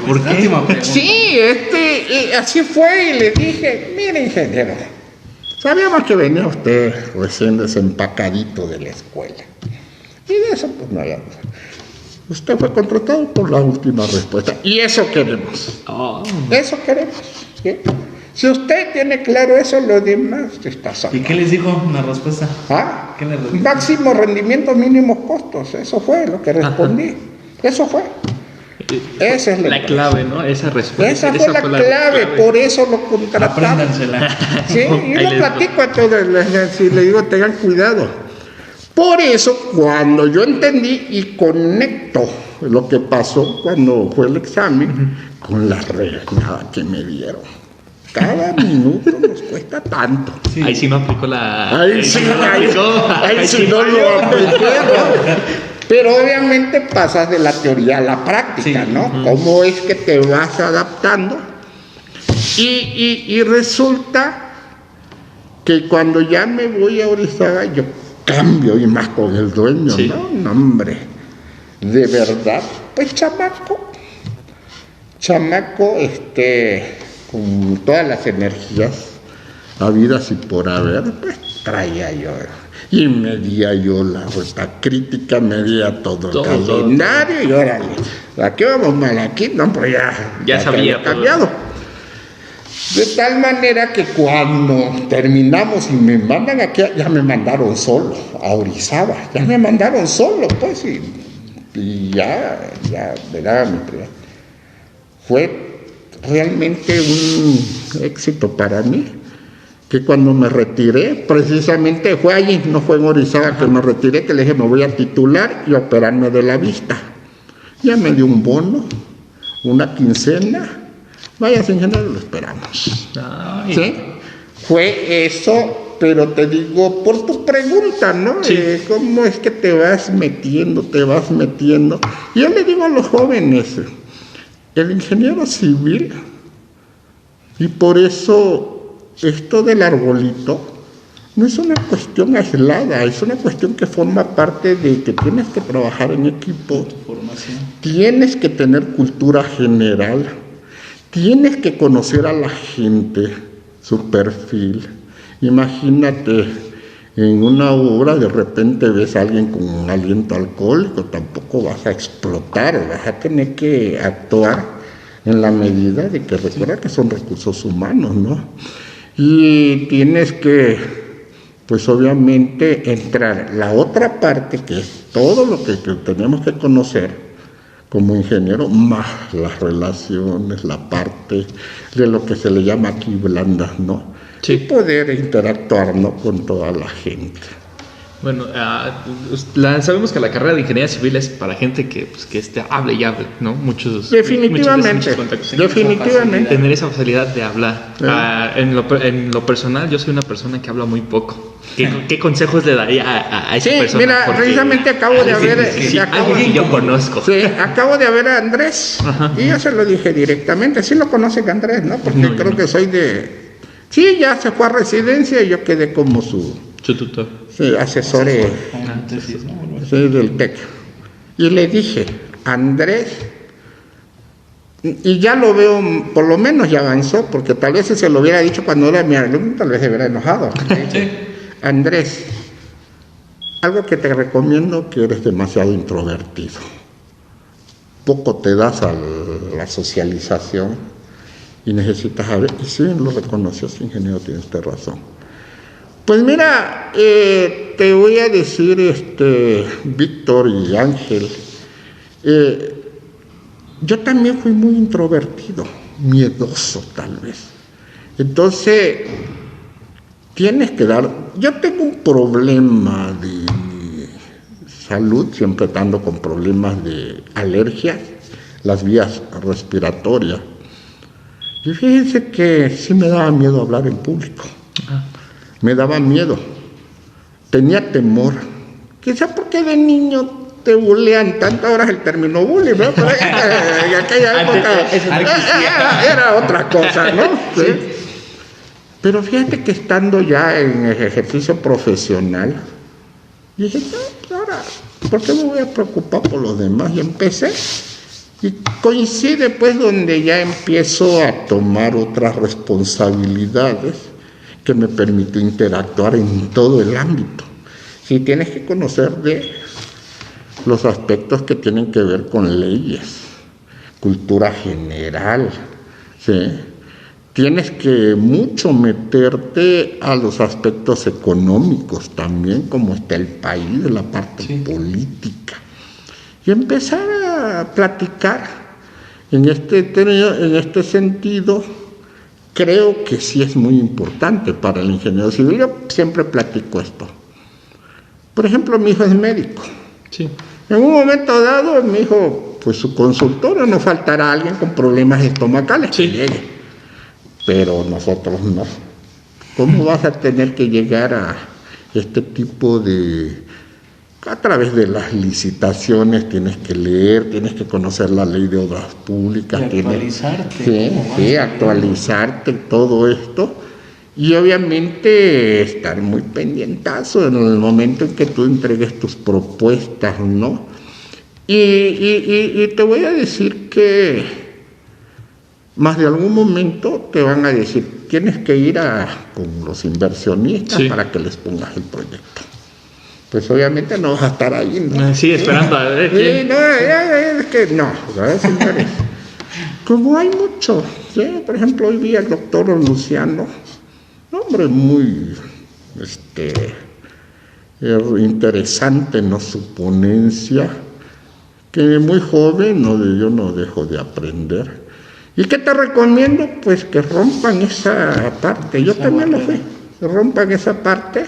¿Por qué? Sí, así fue y le dije, mire ingeniero, sabíamos que venía usted recién desempacadito de la escuela. Y de eso pues no había. Usted fue contratado por la última respuesta. Y eso queremos. Eso queremos. ¿Sí? Si usted tiene claro eso, lo demás está salvo. ¿Y qué les dijo la respuesta? ¿Qué les dijo? Máximo rendimiento, mínimos costos. Eso fue lo que respondí. Ajá. Eso fue. Esa es la clave, ¿no? Esa respuesta. Esa fue la clave, por eso lo contratamos. Apréndansela. Sí, y lo platico a todos, si le digo, tengan cuidado. Por eso, cuando yo entendí y conecto lo que pasó cuando fue el examen, con la regañada que me dieron. Cada minuto nos cuesta tanto. Sí. Ahí sí no aplicó la... Ahí sí no lo apliqué, ¿no? Pero obviamente pasas de la teoría a la práctica, sí. ¿no? ¿Cómo es que te vas adaptando? Y resulta que cuando ya me voy a Orizaba, yo cambio, y más con el dueño, sí. ¿no? No, hombre, de verdad, pues chamaco, con todas las energías habidas y por haber, pues traía yo, y medía yo la ruta crítica, medía todo el calendario, y órale, aquí vamos mal, aquí, no, pues ya sabía cambiado. De tal manera que cuando terminamos y me mandan aquí, ya me mandaron solo a Orizaba, ya me mandaron solo, pues, y ya me daba mi primer. Fue realmente un éxito para mí, que cuando me retiré, precisamente fue allí, no fue en Orizaba que me retiré, que le dije me voy a titular y operarme de la vista. Ya me dio un bono, una quincena, vaya ingeniero, lo esperamos. Ay. ¿Sí? Fue eso, pero te digo, por tu pregunta, ¿no? Sí. ¿Cómo es que te vas metiendo? Y yo le digo a los jóvenes, el ingeniero civil, y por eso esto del arbolito no es una cuestión aislada, es una cuestión que forma parte de que tienes que trabajar en equipo, Formación. tienes que tener cultura general, tienes que conocer a la gente, su perfil. Imagínate, en una obra de repente ves a alguien con un aliento alcohólico, tampoco vas a explotar, vas a tener que actuar en la medida de que recuerda que son recursos humanos, ¿no? Y tienes que, pues obviamente, entrar. La otra parte, que es todo lo que tenemos que conocer como ingeniero, más las relaciones, la parte de lo que se le llama aquí blandas, ¿no? Sí. Y poder interactuar, ¿no?, con toda la gente. Bueno, sabemos que la carrera de ingeniería civil es para gente que, pues, que hable y hable, ¿no? Definitivamente, muchos contactos. definitivamente. Tener esa facilidad de hablar. En lo personal, yo soy una persona que habla muy poco. ¿Qué consejos le daría a esa Sí, persona? mira, Porque precisamente acabo de ver, alguien que yo conozco. Sí, acabo de ver a Andrés. Ajá. Y yo se lo dije directamente. Sí lo conocen a Andrés, ¿no? Porque No, creo no. que soy de... Sí, ya se fue a residencia y yo quedé como su Tutor. asesor Antes, ¿no? sí, del TEC. Y le dije, Andrés, y ya lo veo, por lo menos ya avanzó, porque tal vez si se lo hubiera dicho cuando era mi alumno, tal vez se hubiera enojado. Andrés, algo que te recomiendo, que eres demasiado introvertido. Poco te das a la socialización y necesitas saber. Y sí, lo reconoció, sí, ingeniero, tiene usted razón. Pues mira, te voy a decir, Víctor y Ángel, yo también fui muy introvertido, miedoso tal vez. Entonces, tienes que dar... Yo tengo un problema de salud, siempre ando con problemas de alergias, las vías respiratorias. Y fíjense que sí me daba miedo hablar en público. Me daba miedo. Tenía temor. Quizá porque de niño te bulean tanto, ahora es el término bullying, ¿no? Pero en aquella época era otra cosa, ¿no? ¿Sí? Pero fíjate que estando ya en ejercicio profesional, dije, no, ahora, ¿por qué me voy a preocupar por los demás? Y empecé. Y coincide pues donde ya empiezo a tomar otras responsabilidades que me permitió interactuar en todo el ámbito. Si tienes que conocer de los aspectos que tienen que ver con leyes, cultura general, ¿sí? Tienes que mucho meterte a los aspectos económicos también, como está el país, la parte política. Y empezar a platicar en este sentido. Creo que sí es muy importante para el ingeniero civil. Yo siempre platico esto. Por ejemplo, mi hijo es médico. Sí. En un momento dado, mi hijo, pues su consultorio no faltará alguien con problemas estomacales que llegue. Pero nosotros no. ¿Cómo vas a tener que llegar a este tipo de... A través de las licitaciones tienes que leer, tienes que conocer la ley de obras públicas. Y actualizarte. Sí, actualizarte, todo esto. Y obviamente estar muy pendientazo en el momento en que tú entregues tus propuestas, ¿no? Y te voy a decir que más de algún momento te van a decir, tienes que ir con los inversionistas para que les pongas el proyecto. Pues obviamente no vas a estar ahí, ¿no? Sí, esperando a ver quién. No, es que no, ¿verdad, señores? Como hay mucho, ¿sí? Por ejemplo, hoy vi al doctor Luciano, un hombre muy interesante, ¿no? Su ponencia, que muy joven, yo no dejo de aprender. ¿Y qué te recomiendo? Pues que rompan esa parte. Yo también lo fui. Que rompan esa parte.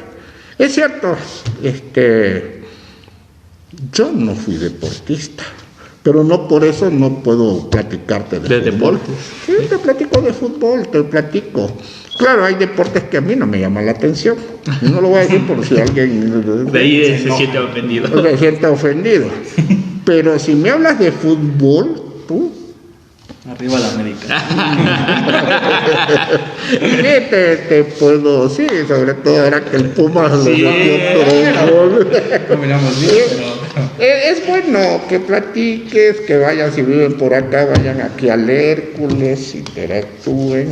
Es cierto, yo no fui deportista, pero no por eso no puedo platicarte de fútbol. Deportes. Sí, te platico de fútbol, te platico. Claro, hay deportes que a mí no me llaman la atención. Y no lo voy a decir por si alguien De ahí se siente ofendido. se siente ofendido. Pero si me hablas de fútbol, tú. Arriba la América. Sí, te puedo, sí, sobre todo ahora que el Pumas le Sí, metió gol. No miramos bien, pero... Es bueno que platiques, que vayan, si viven por acá, vayan aquí al Hércules, interactúen.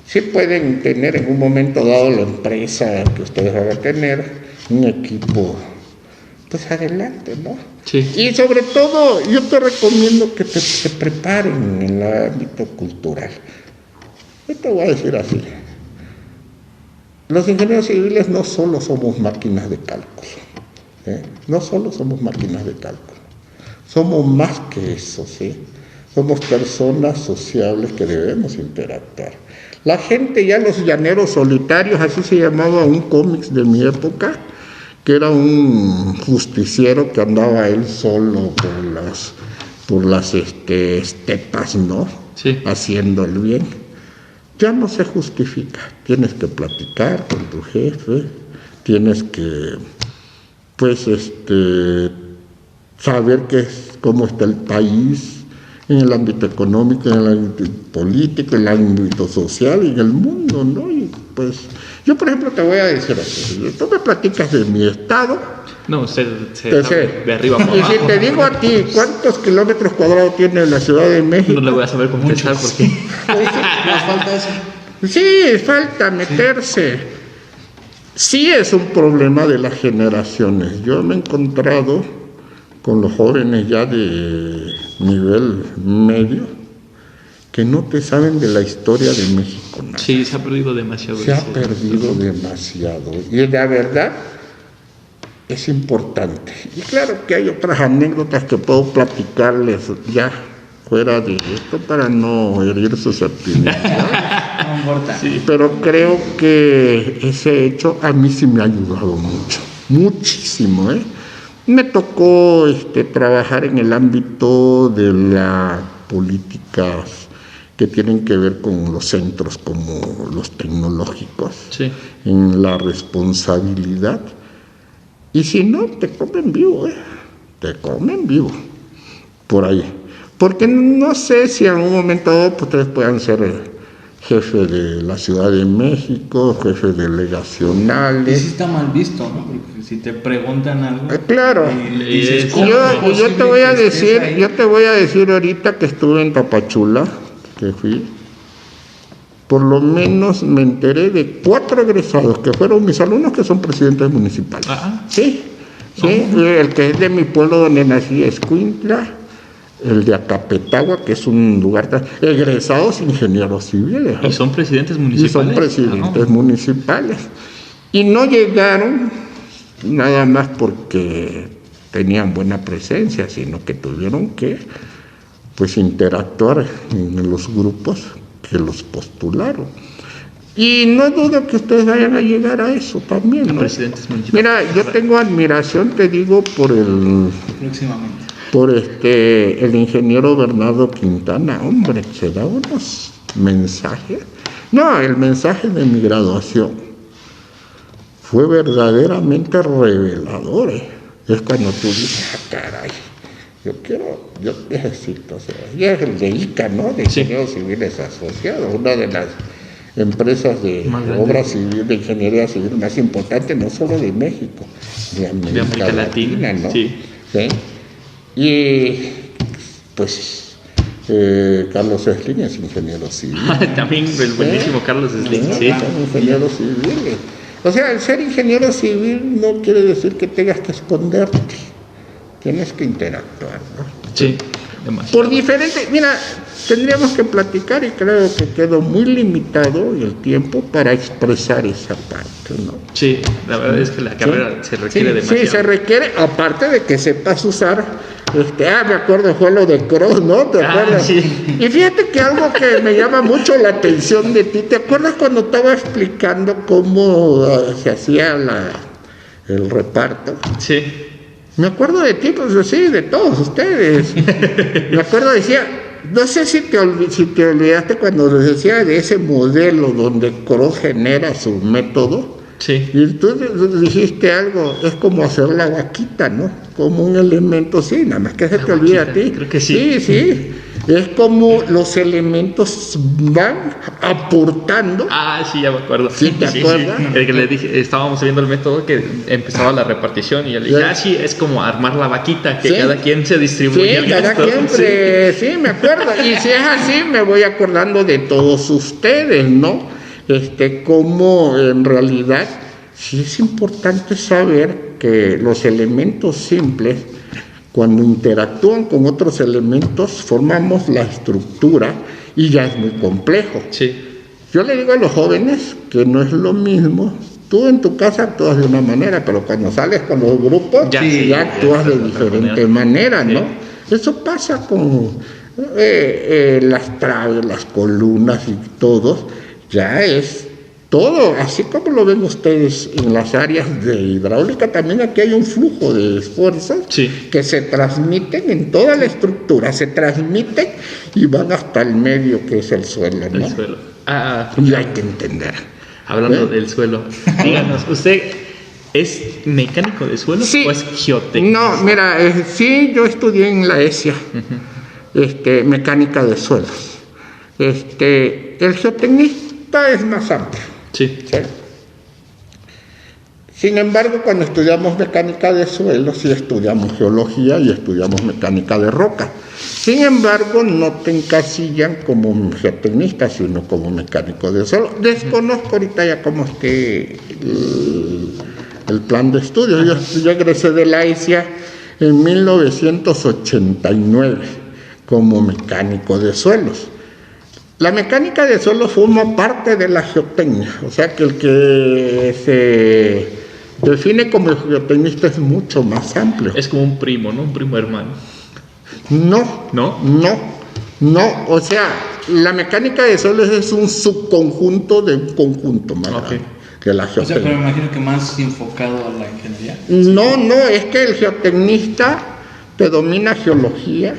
Sí pueden tener en un momento dado la empresa que ustedes van a tener, un equipo, pues adelante, ¿no? Sí. Y sobre todo, yo te recomiendo que te preparen en el ámbito cultural. Yo te voy a decir así. Los ingenieros civiles no solo somos máquinas de cálculo. No solo somos máquinas de cálculo. Somos más que eso, ¿sí? Somos personas sociables que debemos interactuar. La gente, ya los llaneros solitarios, así se llamaba un cómics de mi época, que era un justiciero que andaba él solo por las estepas, ¿no? Sí. Haciendo el bien. Ya no se justifica. Tienes que platicar con tu jefe, tienes que, pues, saber cómo está el país en el ámbito económico, en el ámbito político, en el ámbito social y en el mundo, ¿no? Y pues, yo por ejemplo te voy a decir así, tú me platicas de mi estado. No, usted se Te sabe sé. de arriba para Y abajo. si te digo a ti, ¿cuántos kilómetros cuadrados tiene la Ciudad de México? No le voy a saber contestar porque... Nos falta eso. Sí, falta meterse. Sí es un problema de las generaciones. Yo me he encontrado con los jóvenes ya de nivel medio que no te saben de la historia de México nada. Sí, se ha perdido demasiado. Se ha eso. perdido demasiado. Y la verdad es importante. Y claro que hay otras anécdotas que puedo platicarles ya fuera de esto para no herir susceptibilidad. No importa. Sí. Pero creo que ese hecho a mí sí me ha ayudado mucho, muchísimo, ¿eh? Me tocó trabajar en el ámbito de las políticas que tienen que ver con los centros como los tecnológicos, Sí. en la responsabilidad. Y si no, te comen vivo, te comen vivo, por ahí. Porque no sé si en un momento dado pues, ustedes puedan ser jefe de la Ciudad de México, jefe delegacionales. Y sí está mal visto, ¿no? Porque si te preguntan algo... Claro. Y dices, Y ¿cómo Yo es posible te voy a que estés decir, ahí? yo te voy a decir ahorita que estuve en Tapachula, que fui, por lo menos me enteré de 4 egresados que fueron mis alumnos que son presidentes municipales. Ah. Sí, el que es de mi pueblo donde nací, Escuintla, el de Acapetagua, que es un lugar egresados ingenieros civiles. ¿Y son presidentes Y municipales? son presidentes Ah, no. municipales. Y no llegaron nada más porque tenían buena presencia, sino que tuvieron que pues interactuar en los grupos que los postularon. Y no dudo que ustedes vayan a llegar a eso también, ¿no? Presidentes municipales. Mira, yo tengo admiración, te digo, por Próximamente. el ingeniero Bernardo Quintana. Hombre, se da unos mensajes. No, el mensaje de mi graduación fue verdaderamente revelador. Es cuando tú dices, caray, yo necesito, o sea, y es el de ICA, ¿no? De Ingenieros Civiles Asociados, una de las empresas de Más grande. obra civil, de ingeniería civil más importante, no solo de México, de América Latina, ¿no? Sí. ¿Sí? Y pues Carlos Slim es ingeniero civil. También el buenísimo Carlos Slim. Sí. Son ingenieros civiles. O sea, el ser ingeniero civil no quiere decir que tengas que esconderte. Tienes que interactuar, ¿no? Sí, demasiado. Por diferente, mira, tendríamos que platicar y creo que quedó muy limitado el tiempo para expresar esa parte, ¿no? Sí, la verdad es que la carrera se requiere Sí, demasiado. se requiere, aparte de que sepas usar Me acuerdo, fue lo de Cross, ¿no? ¿Te acuerdas? Sí. Y fíjate que algo que me llama mucho la atención de ti, ¿te acuerdas cuando estaba explicando cómo se hacía el reparto? Sí. Me acuerdo de ti, pues sí, de todos ustedes. Me acuerdo, decía, no sé si te olvidaste cuando decía de ese modelo donde Cross genera su método. Sí. Y tú dijiste algo, es como hacer la vaquita, ¿no? Como un elemento, sí, nada más que se te olvida a ti. Creo que sí. Sí. Es como los elementos van aportando. Sí, ya me acuerdo. ¿Sí te acuerdas? Sí. El que le dije, estábamos viendo el método que empezaba la repartición y yo le dije, sí, es como armar la vaquita, que cada quien se distribuye el cada gasto. quien, sí, me acuerdo. Y si es así, me voy acordando de todos ustedes, ¿no? Como en realidad sí es importante saber que los elementos simples, cuando interactúan con otros elementos, formamos la estructura y ya es muy complejo. Sí. Yo le digo a los jóvenes que no es lo mismo. Tú en tu casa actúas de una manera, pero cuando sales con los grupos ya actúas de diferente manera, ¿no? Sí. Eso pasa con las traves, las columnas y todo. Ya es todo, así como lo ven ustedes en las áreas de hidráulica, también aquí hay un flujo de esfuerzos que se transmiten en toda la estructura, se transmiten y van hasta el medio que es el suelo, ¿no? El suelo. Y hay que entender. Hablando del suelo, díganos, ¿usted es mecánico de suelo o es geotécnico? No, mira, sí, yo estudié en la ESIA, mecánica de suelos. El geotecnista es más amplio. Sí. Sin embargo, cuando estudiamos mecánica de suelos, sí estudiamos geología y estudiamos mecánica de roca. Sin embargo, no te encasillan como geotecnista, sino como mecánico de suelo. Desconozco ahorita ya cómo esté el plan de estudio. Yo egresé de la ESIA en 1989 como mecánico de suelos. La mecánica de suelos forma parte de la geotecnia, o sea que el que se define como geotecnista es mucho más amplio. Es como un primo, ¿no? Un primo hermano. No, o sea, la mecánica de suelos es un subconjunto de un conjunto más grande que la geotecnia. O sea, pero me imagino que más enfocado a la ingeniería. No, es que el geotecnista te domina geología,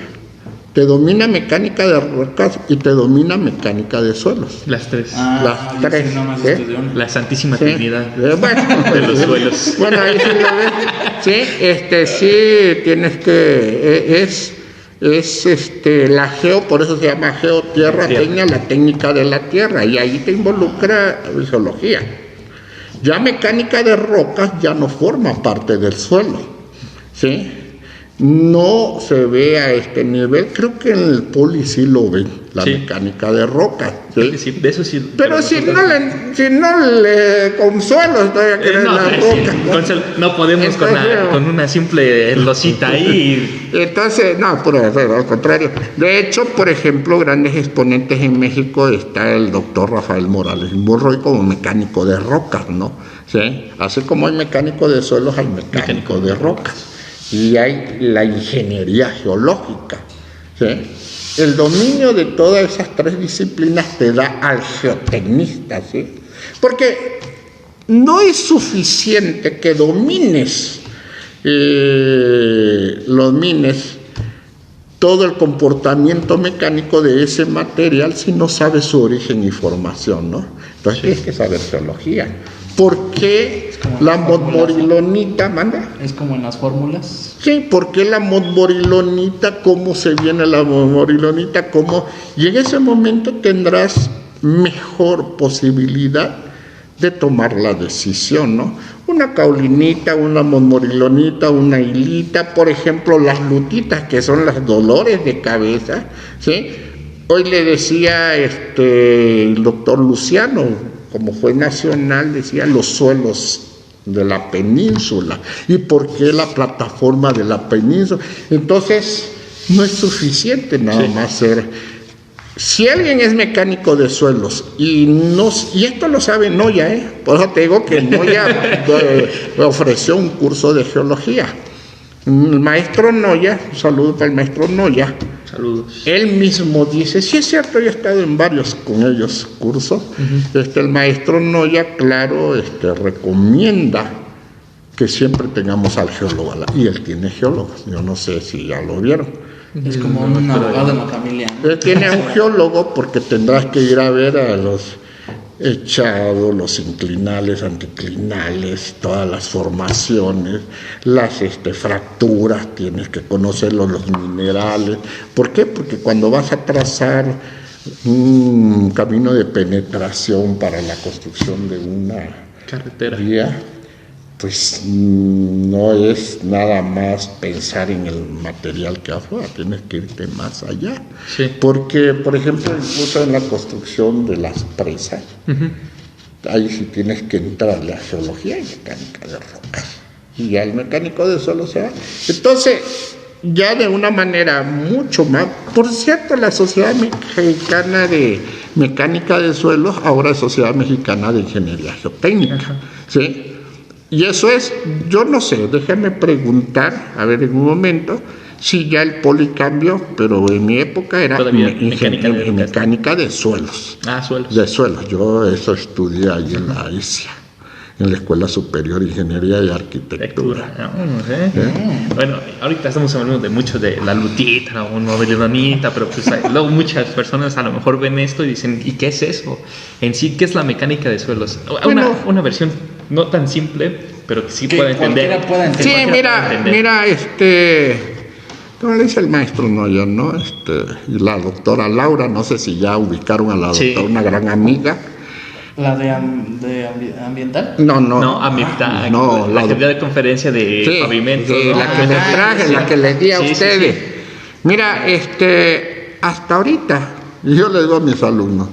te domina mecánica de rocas y te domina mecánica de suelos. Las tres. Las tres. Sí, la Santísima Trinidad bueno, de los suelos. Bueno, ahí sí lo ves. Sí, tienes que... Es la por eso se llama geotierra, la técnica de la tierra, y ahí te involucra geología. Ya mecánica de rocas ya no forma parte del suelo, ¿sí? No se ve a este nivel, creo que en el poli sí lo ven, la mecánica de rocas, ¿sí? Sí, de eso sí. Pero si no le consuelo, estoy a querer la roca. No podemos entonces, con una simple losita ahí. Entonces, pero al contrario. De hecho, por ejemplo, grandes exponentes en México está el doctor Rafael Morales Monroy como mecánico de rocas, ¿no? ¿Sí? Así como hay mecánico de suelos, hay mecánico de rocas. Y hay la ingeniería geológica, ¿sí? El dominio de todas esas tres disciplinas te da al geotecnista, ¿sí? Porque no es suficiente que domines todo el comportamiento mecánico de ese material si no sabes su origen y formación, ¿no? Entonces tienes que saber geología. ¿Por qué la modmorilonita, manda? ¿Es como en las fórmulas? Sí, ¿por qué la modmorilonita? ¿Cómo se viene la modmorilonita? ¿Cómo? Y en ese momento tendrás mejor posibilidad de tomar la decisión, ¿no? Una caulinita, una modmorilonita, una hilita, por ejemplo, las lutitas, que son los dolores de cabeza, ¿sí? Hoy le decía el doctor Luciano, como fue nacional, decía los suelos de la península. ¿Y por qué la plataforma de la península? Entonces, no es suficiente nada más ser... Si alguien es mecánico de suelos y esto lo sabe Noya, por eso te digo que Noya ofreció un curso de geología. El maestro Noya, un saludo para el maestro Noya, Saludos. él mismo dice, sí es cierto, yo he estado en varios con ellos cursos, el maestro Noya, claro, recomienda que siempre tengamos al geólogo, y él tiene geólogos, yo no sé si ya lo vieron. Es como un abogado de la familia, ¿no? Él tiene un geólogo porque tendrás que ir a ver a los echados, los inclinales, anticlinales, todas las formaciones, las fracturas, tienes que conocerlos, los minerales. ¿Por qué? Porque cuando vas a trazar un camino de penetración para la construcción de una Carretera. vía, pues no es nada más pensar en el material que afuera, tienes que irte más allá. Sí. Porque, por ejemplo, incluso en la construcción de las presas, ahí sí tienes que entrarle a geología y mecánica de rocas. Y ya el mecánico de suelo se va. Entonces, ya de una manera mucho más. Por cierto, la Sociedad Mexicana de Mecánica de Suelos ahora es Sociedad Mexicana de Ingeniería Geotécnica. ¿Sí? Y eso es, yo no sé, déjame preguntar, a ver en un momento, si ya el poli cambió, pero en mi época era mecánica de suelos. Ah, suelos. De suelos, yo eso estudié ahí en la ICIA, en la Escuela Superior de Ingeniería y Arquitectura. No sé. Bueno, ahorita estamos hablando de mucho de la lutita o movilidonita, pero pues luego muchas personas a lo mejor ven esto y dicen, ¿y qué es eso? En sí, ¿qué es la mecánica de suelos? Una versión no tan simple, pero que sí pueda entender. Sí, mira, ¿cómo le dice el maestro Noya, no? Y la doctora Laura, no sé si ya ubicaron a la doctora, una gran amiga. ¿La de ambiental? No, ambiental. No, la que dio de conferencia de pavimento. Sí, ¿no? la que les traje, la que les di a ustedes. Sí. Mira, hasta ahorita, yo les digo a mis alumnos,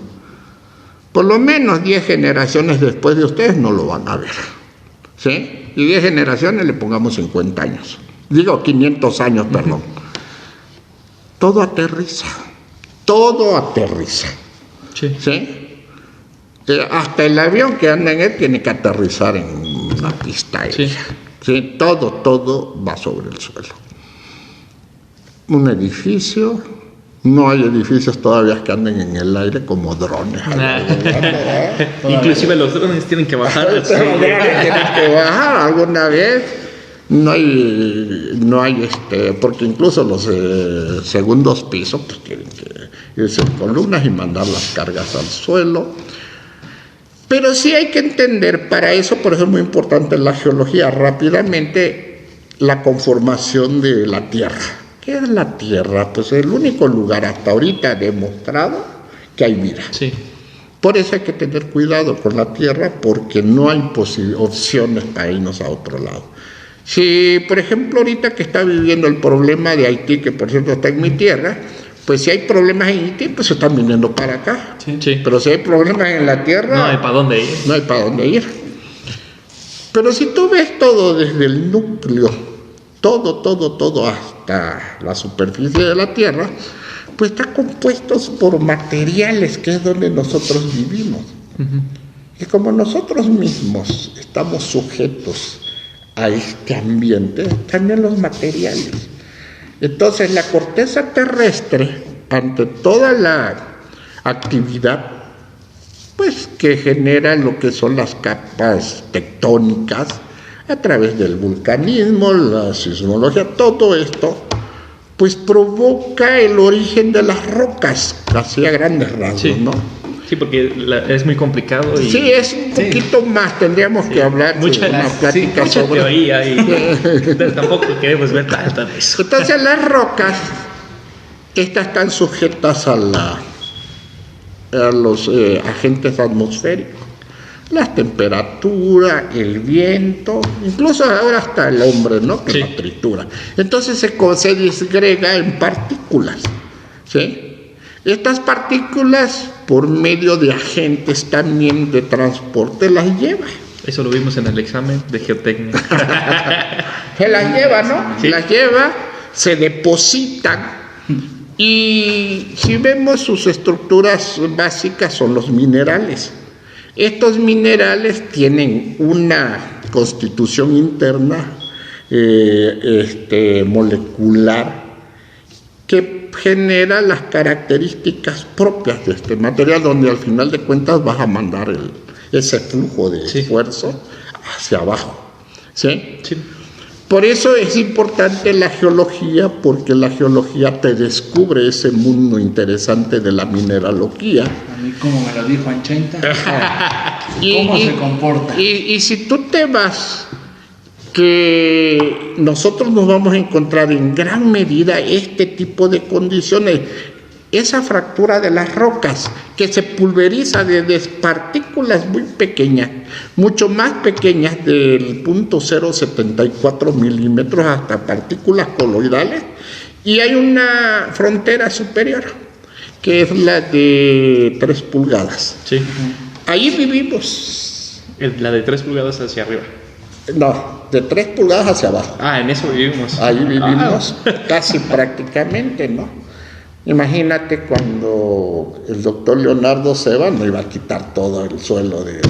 por lo menos 10 generaciones después de ustedes no lo van a ver. ¿Sí? Y 10 generaciones le pongamos 50 años. Digo 500 años, perdón. Todo aterriza. Sí. ¿Sí? Hasta el avión que anda en él tiene que aterrizar en una pista aérea. Sí. ¿Sí? Todo va sobre el suelo. Un edificio, no hay edificios todavía que anden en el aire como drones. Inclusive los drones tienen que bajar. Tienen que bajar alguna vez. No hay porque incluso los segundos pisos pues tienen que irse en columnas y mandar las cargas al suelo. Pero sí hay que entender, para eso, por eso es muy importante en la geología, rápidamente, la conformación de la Tierra. ¿Qué es la Tierra? Pues es el único lugar hasta ahorita demostrado que hay vida. Sí. Por eso hay que tener cuidado con la Tierra, porque no hay opciones para irnos a otro lado. Si, por ejemplo, ahorita que está viviendo el problema de Haití, que por cierto está en mi tierra, pues si hay problemas en Haití, pues se están viniendo para acá. Sí. Pero si hay problemas en la tierra, No hay para dónde ir. No hay para dónde ir. Pero si tú ves todo desde el núcleo, todo hasta la superficie de la tierra, pues está compuesto por materiales, que es donde nosotros vivimos. Y como nosotros mismos estamos sujetos a este ambiente, también los materiales. Entonces la corteza terrestre, ante toda la actividad, pues que genera lo que son las capas tectónicas, a través del vulcanismo, la sismología, todo esto, pues provoca el origen de las rocas, casi a grandes rasgos, ¿no? Sí, porque es muy complicado. Y... Sí, es un poquito más, tendríamos que hablar mucha plática sobre... teoría y tampoco queremos ver tanto de eso. Entonces las rocas, estas están sujetas a los agentes atmosféricos, las temperaturas, el viento, incluso ahora hasta el hombre, ¿no? Que la tritura. Entonces se disgrega en partículas, ¿sí? Estas partículas, por medio de agentes también de transporte, las lleva. Eso lo vimos en el examen de geotecnia. Se las lleva, ¿no? Sí. Las lleva, se depositan. Y si vemos sus estructuras básicas son los minerales. Estos minerales tienen una constitución interna molecular que genera las características propias de este material, donde al final de cuentas vas a mandar ese flujo de esfuerzo hacia abajo. ¿Sí? Sí. Por eso es importante la geología, porque la geología te descubre ese mundo interesante de la mineralogía. A mí, como me lo dijo Anchainta, ¿cómo se comporta? Y si tú te vas, que nosotros nos vamos a encontrar en gran medida este tipo de condiciones, esa fractura de las rocas que se pulveriza desde partículas muy pequeñas, mucho más pequeñas del 0.074 milímetros hasta partículas coloidales, y hay una frontera superior que es la de 3 pulgadas. Sí. Ahí vivimos. La de 3 pulgadas hacia arriba. No, de 3 pulgadas hacia abajo. En eso vivimos. Ahí vivimos casi prácticamente, ¿no? Imagínate cuando el doctor Leonardo Seba no iba a quitar todo el suelo de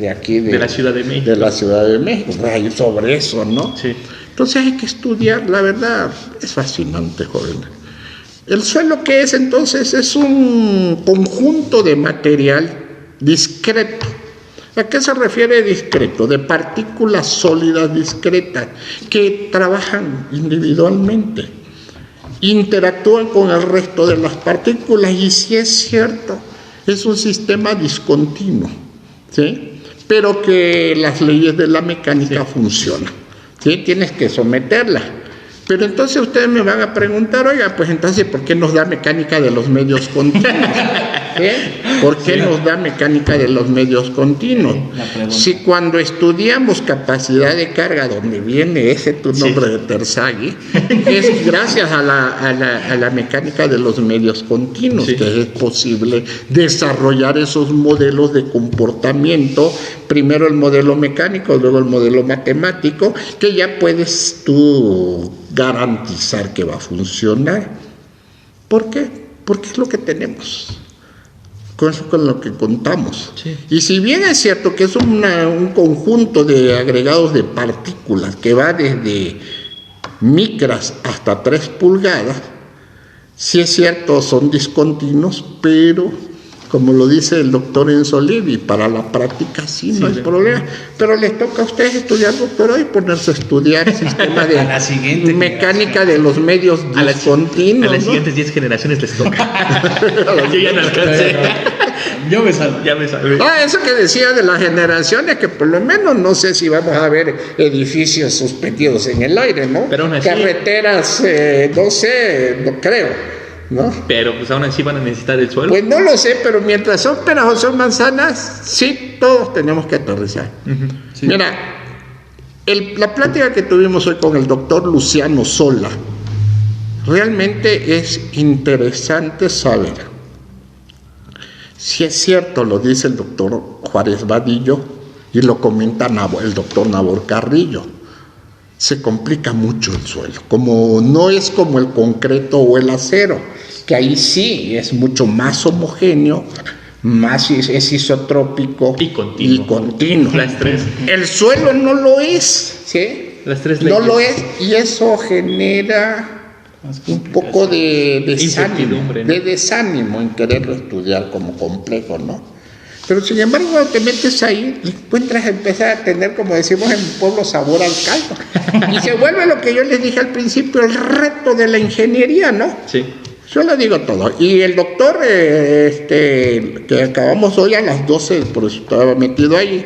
aquí, de la Ciudad de México. De la Ciudad de México, y sobre eso, ¿no? Sí. Entonces hay que estudiar, la verdad, es fascinante, joven. El suelo, ¿qué es entonces? Es un conjunto de material discreto. ¿A qué se refiere discreto? De partículas sólidas discretas que trabajan individualmente, interactúan con el resto de las partículas, y si es cierto, es un sistema discontinuo, ¿sí? Pero que las leyes de la mecánica funcionan, ¿sí? Tienes que someterlas. Pero entonces ustedes me van a preguntar, oiga, pues entonces, ¿por qué nos da mecánica de los medios continuos? ¿Por qué nos da mecánica de los medios continuos? Si cuando estudiamos capacidad de carga, donde viene ese tu nombre de Terzaghi, es gracias a la mecánica de los medios continuos que es posible desarrollar esos modelos de comportamiento, primero el modelo mecánico, luego el modelo matemático, que ya puedes tú garantizar que va a funcionar. ¿Por qué? Porque es lo que tenemos. Con eso, con lo que contamos. Sí. Y si bien es cierto que es un conjunto de agregados de partículas que va desde micras hasta 3 pulgadas, sí es cierto, son discontinuos, pero como lo dice el doctor Enzo Levi, para la práctica no hay problema. Pero les toca a ustedes estudiar doctorado y ponerse a estudiar el sistema de mecánica de los medios discontinuos. A las siguientes 10 generaciones les toca. Yo ya no alcancé. Yo me salvé. Ya me salvé. Eso que decía de las generaciones, que por lo menos no sé si vamos a ver edificios suspendidos en el aire, ¿no? Pero aún así, carreteras, no sé, no creo, ¿no? Pero pues aún así van a necesitar el suelo. Pues no lo sé, pero mientras son peras o son manzanas, sí, todos tenemos que aterrizar. Sí. Mira, la plática que tuvimos hoy con el doctor Luciano Sola, realmente es interesante saber si es cierto, lo dice el doctor Juárez Vadillo y lo comenta el doctor Nabor Carrillo. Se complica mucho el suelo, como no es como el concreto o el acero, que ahí sí es mucho más homogéneo, más es isotrópico y continuo. Las tres. El suelo no lo es, ¿sí? Las tres leyes. No lo es, y eso genera un poco de desánimo en quererlo estudiar como complejo, ¿no? Pero sin embargo, cuando te metes ahí, encuentras empezar a tener, como decimos en mi pueblo, sabor al caldo. Y se vuelve lo que yo les dije al principio, el reto de la ingeniería, ¿no? Sí. Yo lo digo todo. Y el doctor, que acabamos hoy a las 12, por eso estaba metido ahí,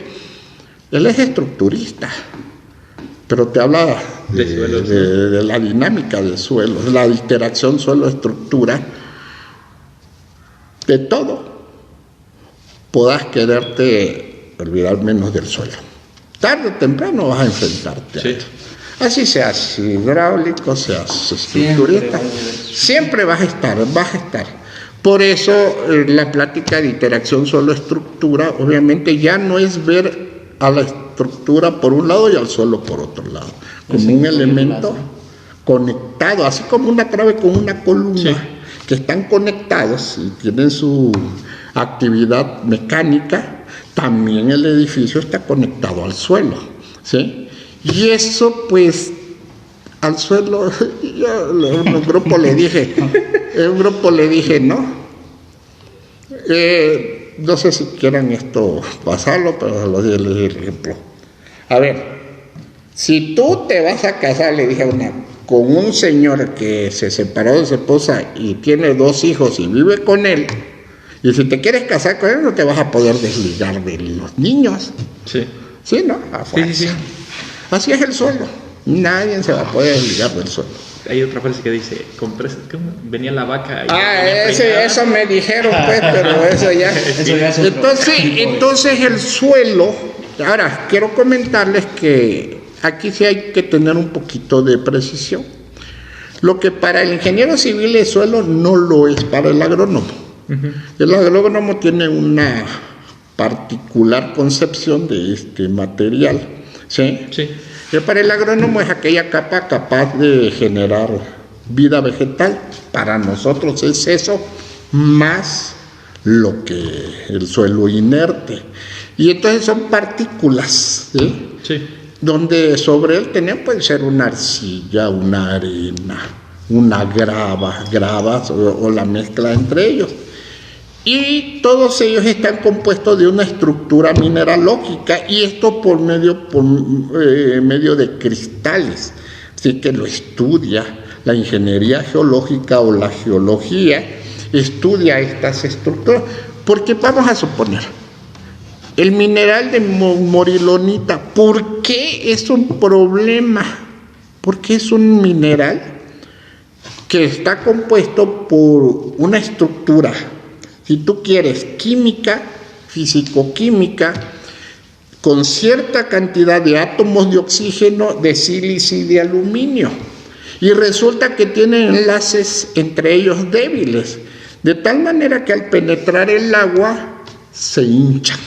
él es estructurista, pero te habla de la dinámica del suelo, la interacción suelo-estructura, de todo. Podás quererte olvidar menos del suelo. Tarde o temprano vas a enfrentarte a esto. Así seas hidráulico, seas estructurista, siempre vas a estar. Por eso la plática de interacción suelo-estructura, obviamente ya no es ver a la estructura por un lado y al suelo por otro lado, como un elemento conectado, así como una trave con una columna, que están conectados y tienen su actividad mecánica. También el edificio está conectado al suelo, ¿sí? Y eso, pues, al suelo, yo a un grupo le dije, ¿no? No sé si quieran esto pasarlo, pero lo dije el ejemplo. A ver, si tú te vas a casar, le dije a con un señor que se separó de su esposa y tiene 2 hijos y vive con él, y si te quieres casar con él, no te vas a poder desligar de los niños. Sí. ¿Sí, no? A fuerza. Sí. Así es el suelo. Nadie se va a poder desligar del suelo. Hay otra frase que dice, venía la vaca y Eso me dijeron, pues, pero eso ya. Eso ya es otro Entonces el suelo, ahora quiero comentarles que aquí sí hay que tener un poquito de precisión. Lo que para el ingeniero civil el suelo no lo es para el agrónomo. Uh-huh. El agrónomo tiene una particular concepción de este material, ¿sí? Sí. Que para el agrónomo es aquella capa capaz de generar vida vegetal. Para nosotros es eso, más lo que el suelo inerte. Y entonces son partículas, ¿sí? Sí. Donde sobre él puede ser una arcilla, una arena, una gravas o la mezcla entre ellos. Y todos ellos están compuestos de una estructura mineralógica, y esto por medio de cristales. Así que lo estudia la ingeniería geológica o la geología, estudia estas estructuras. Porque vamos a suponer, el mineral de morilonita, ¿por qué es un problema? Porque es un mineral que está compuesto por una estructura, si tú quieres, química, físico-química, con cierta cantidad de átomos de oxígeno, de sílice y de aluminio. Y resulta que tienen enlaces entre ellos débiles, de tal manera que al penetrar el agua se hinchan.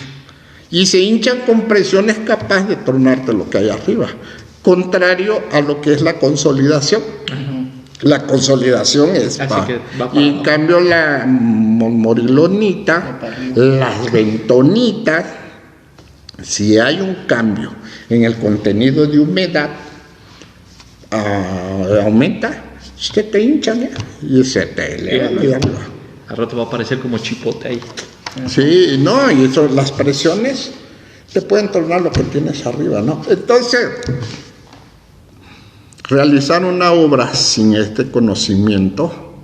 Y se hinchan con presiones capaces de tronarte lo que hay arriba, contrario a lo que es la consolidación. La consolidación es y en cambio la morilonita, las bentonitas, si hay un cambio en el contenido de humedad, aumenta, se te hinchan y se te eleva. Al rato va a aparecer como chipote ahí. Sí, no, y eso, las presiones te pueden tornar lo que tienes arriba, ¿no? Entonces, realizar una obra sin este conocimiento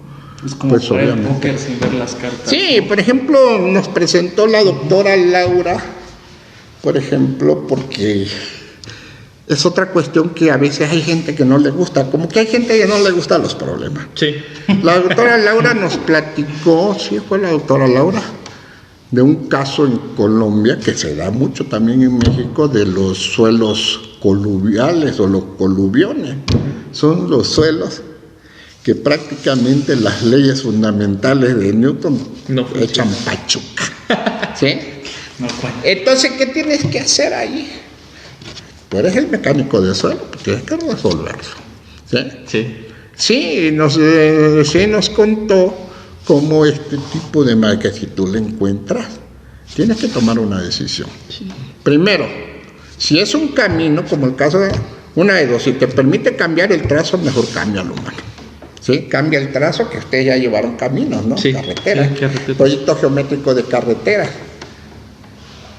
es como pues jugar obviamente. póker sin ver las cartas. Sí, por ejemplo, nos presentó la doctora Laura, por ejemplo, porque es otra cuestión que a veces hay gente que no le gusta, como que hay gente que no le gustan los problemas. Sí. La doctora Laura nos platicó, sí fue la doctora Laura, de un caso en Colombia, que se da mucho también en México, de los suelos coluviales o los coluviones. Son los suelos que prácticamente las leyes fundamentales de Newton no echan pachuca. ¿Sí? No cuenta. Entonces, ¿qué tienes que hacer ahí? Tú eres el mecánico de suelo, pues tienes que resolverlo. ¿Sí? Sí, nos contó cómo este tipo de mal que si tú le encuentras, tienes que tomar una decisión. Sí. Primero, si es un camino, como el caso de una de dos, si te permite cambiar el trazo, mejor cámbialo, mano. ¿Sí? Cambia el trazo, que ustedes ya llevaron caminos, ¿no? Sí, carreteras. Sí, proyecto geométrico de carretera.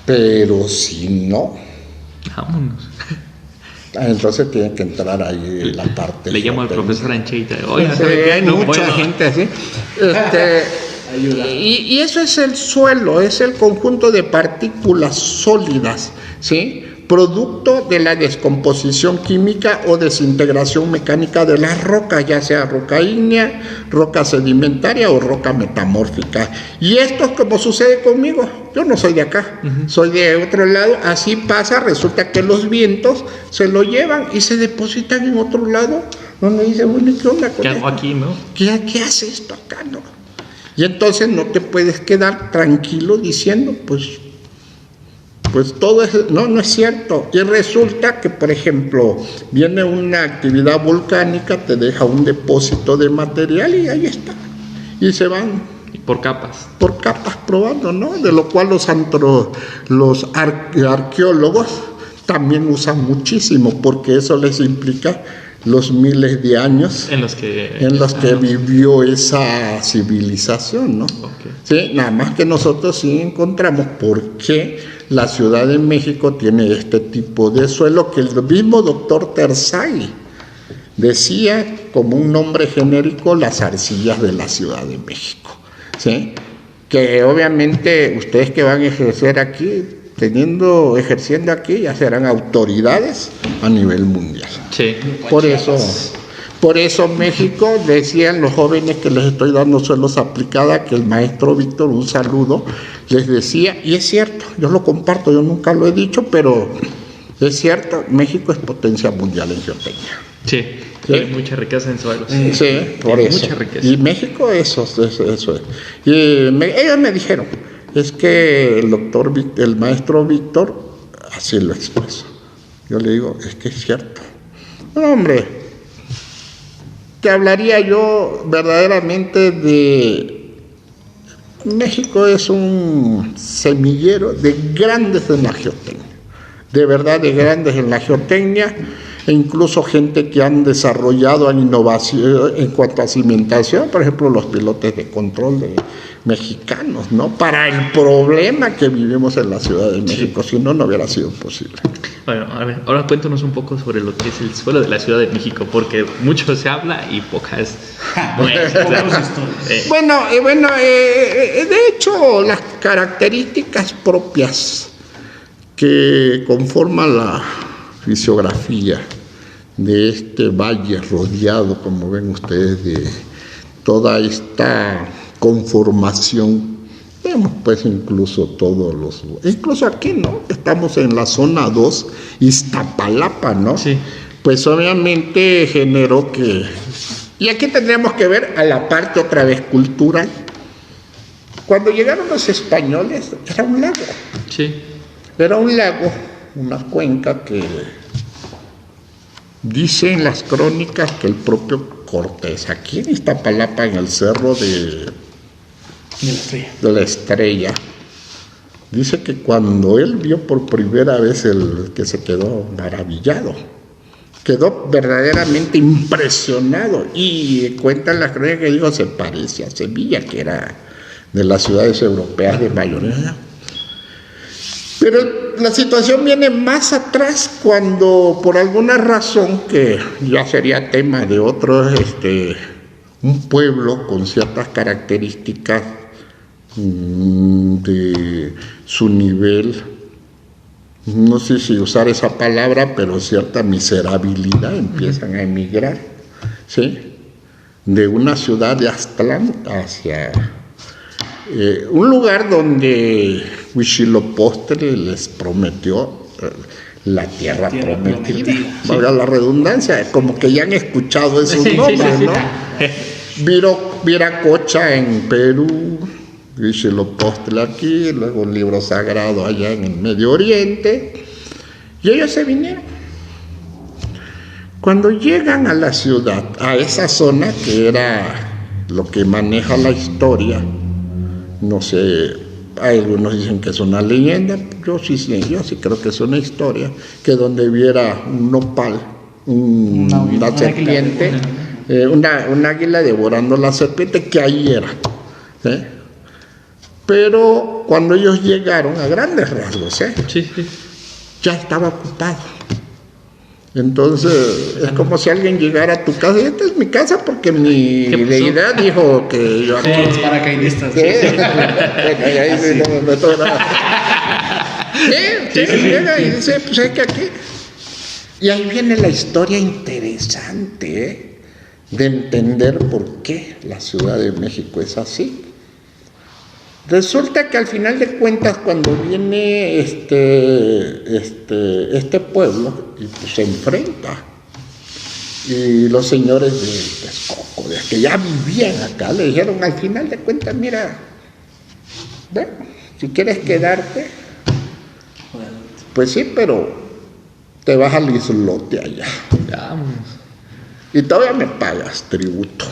Pero si no, vámonos. Entonces tiene que entrar ahí la parte. Le llamo al profesor Ancheita. Oye, hay mucha gente así. Y eso es el suelo, es el conjunto de partículas sólidas, ¿sí? Producto de la descomposición química o desintegración mecánica de las rocas, ya sea roca ígnea, roca sedimentaria o roca metamórfica. Y esto es como sucede conmigo. Yo no soy de acá, soy de otro lado. Así pasa, resulta que los vientos se lo llevan y se depositan en otro lado, donde dice, bueno, ¿qué onda con ¿Qué hago esto? aquí, no? ¿Qué hace esto acá, no? Y entonces no te puedes quedar tranquilo diciendo, pues todo es, no es cierto. Y resulta que, por ejemplo, viene una actividad volcánica, te deja un depósito de material y ahí está. Y se van por capas probando, ¿no? De lo cual los arqueólogos también usan muchísimo, porque eso les implica los miles de años En los que vivió esa civilización, ¿no? Ok. Sí, nada más que nosotros sí encontramos por qué la Ciudad de México tiene este tipo de suelo, que el mismo doctor Terzaghi decía como un nombre genérico las arcillas de la Ciudad de México, ¿sí? Que obviamente ustedes que van a ejercer aquí, ejerciendo aquí, ya serán autoridades a nivel mundial. Sí. Por eso México, decían los jóvenes que les estoy dando suelos aplicada, que el maestro Víctor, un saludo, les decía, y es cierto, yo lo comparto, yo nunca lo he dicho, pero es cierto, México es potencia mundial en geotecnia. Sí. Hay mucha riqueza en suelos. Sí, por eso. Mucha riqueza. Y México eso es. Y ellos me dijeron, es que el maestro Víctor así lo expresó. Yo le digo, es que es cierto. No, hombre, te hablaría yo verdaderamente de... México es un semillero de grandes en la geotecnia. De verdad, de grandes en la geotecnia. E incluso gente que han desarrollado en innovación en cuanto a cimentación, por ejemplo, los pilotes de control mexicanos, ¿no? Para el problema que vivimos en la Ciudad de México, si no, no hubiera sido posible. Bueno, a ver, ahora cuéntanos un poco sobre lo que es el suelo de la Ciudad de México, porque mucho se habla y pocas muestras. Bueno, de hecho, las características propias que conforman la fisiografía de este valle rodeado, como ven ustedes, de toda esta conformación, vemos pues incluso aquí, ¿no? Estamos en la zona 2, Iztapalapa, ¿no? Sí. Pues obviamente generó que... Y aquí tendríamos que ver a la parte otra vez cultural. Cuando llegaron los españoles, era un lago. Sí. Era un lago, una cuenca que dicen las crónicas que el propio Cortés, aquí en Iztapalapa, en el cerro de la Estrella, dice que cuando él vio por primera vez que se quedó maravillado, quedó verdaderamente impresionado, y cuentan las crónicas que dijo, se parece a Sevilla, que era de las ciudades europeas de mayoría. Pero la situación viene más atrás, cuando por alguna razón, que ya sería tema de otro, un pueblo con ciertas características de su nivel, no sé si usar esa palabra, pero cierta miserabilidad, empiezan a emigrar, ¿sí? De una ciudad de Aztlán hacia un lugar donde Huitzilopochtli les prometió la tierra prometida. Valga la redundancia, como que ya han escuchado esos nombres, ¿no? Viracocha en Perú, Huitzilopochtli aquí, luego un libro sagrado allá en el Medio Oriente, y ellos se vinieron. Cuando llegan a la ciudad, a esa zona que era lo que maneja la historia, no sé, algunos dicen que es una leyenda, yo sí creo que es una historia, que donde viera un nopal, una serpiente, un águila devorando la serpiente, que ahí era, ¿sí? Pero cuando ellos llegaron, a grandes rasgos, ya estaba ocupado. Entonces, es como si alguien llegara a tu casa, y esta es mi casa porque mi deidad dijo que yo aquí... Los paracaidistas. Llega y dice, pues es que aquí... Y ahí viene la historia interesante, de entender por qué la Ciudad de México es así. Resulta que al final de cuentas, cuando viene este pueblo, y pues se enfrenta, y los señores de Texcoco, de que ya vivían acá, le dijeron, al final de cuentas, mira, bueno, si quieres quedarte, pues sí, pero te vas al islote allá. Vamos. Y todavía me pagas tributo.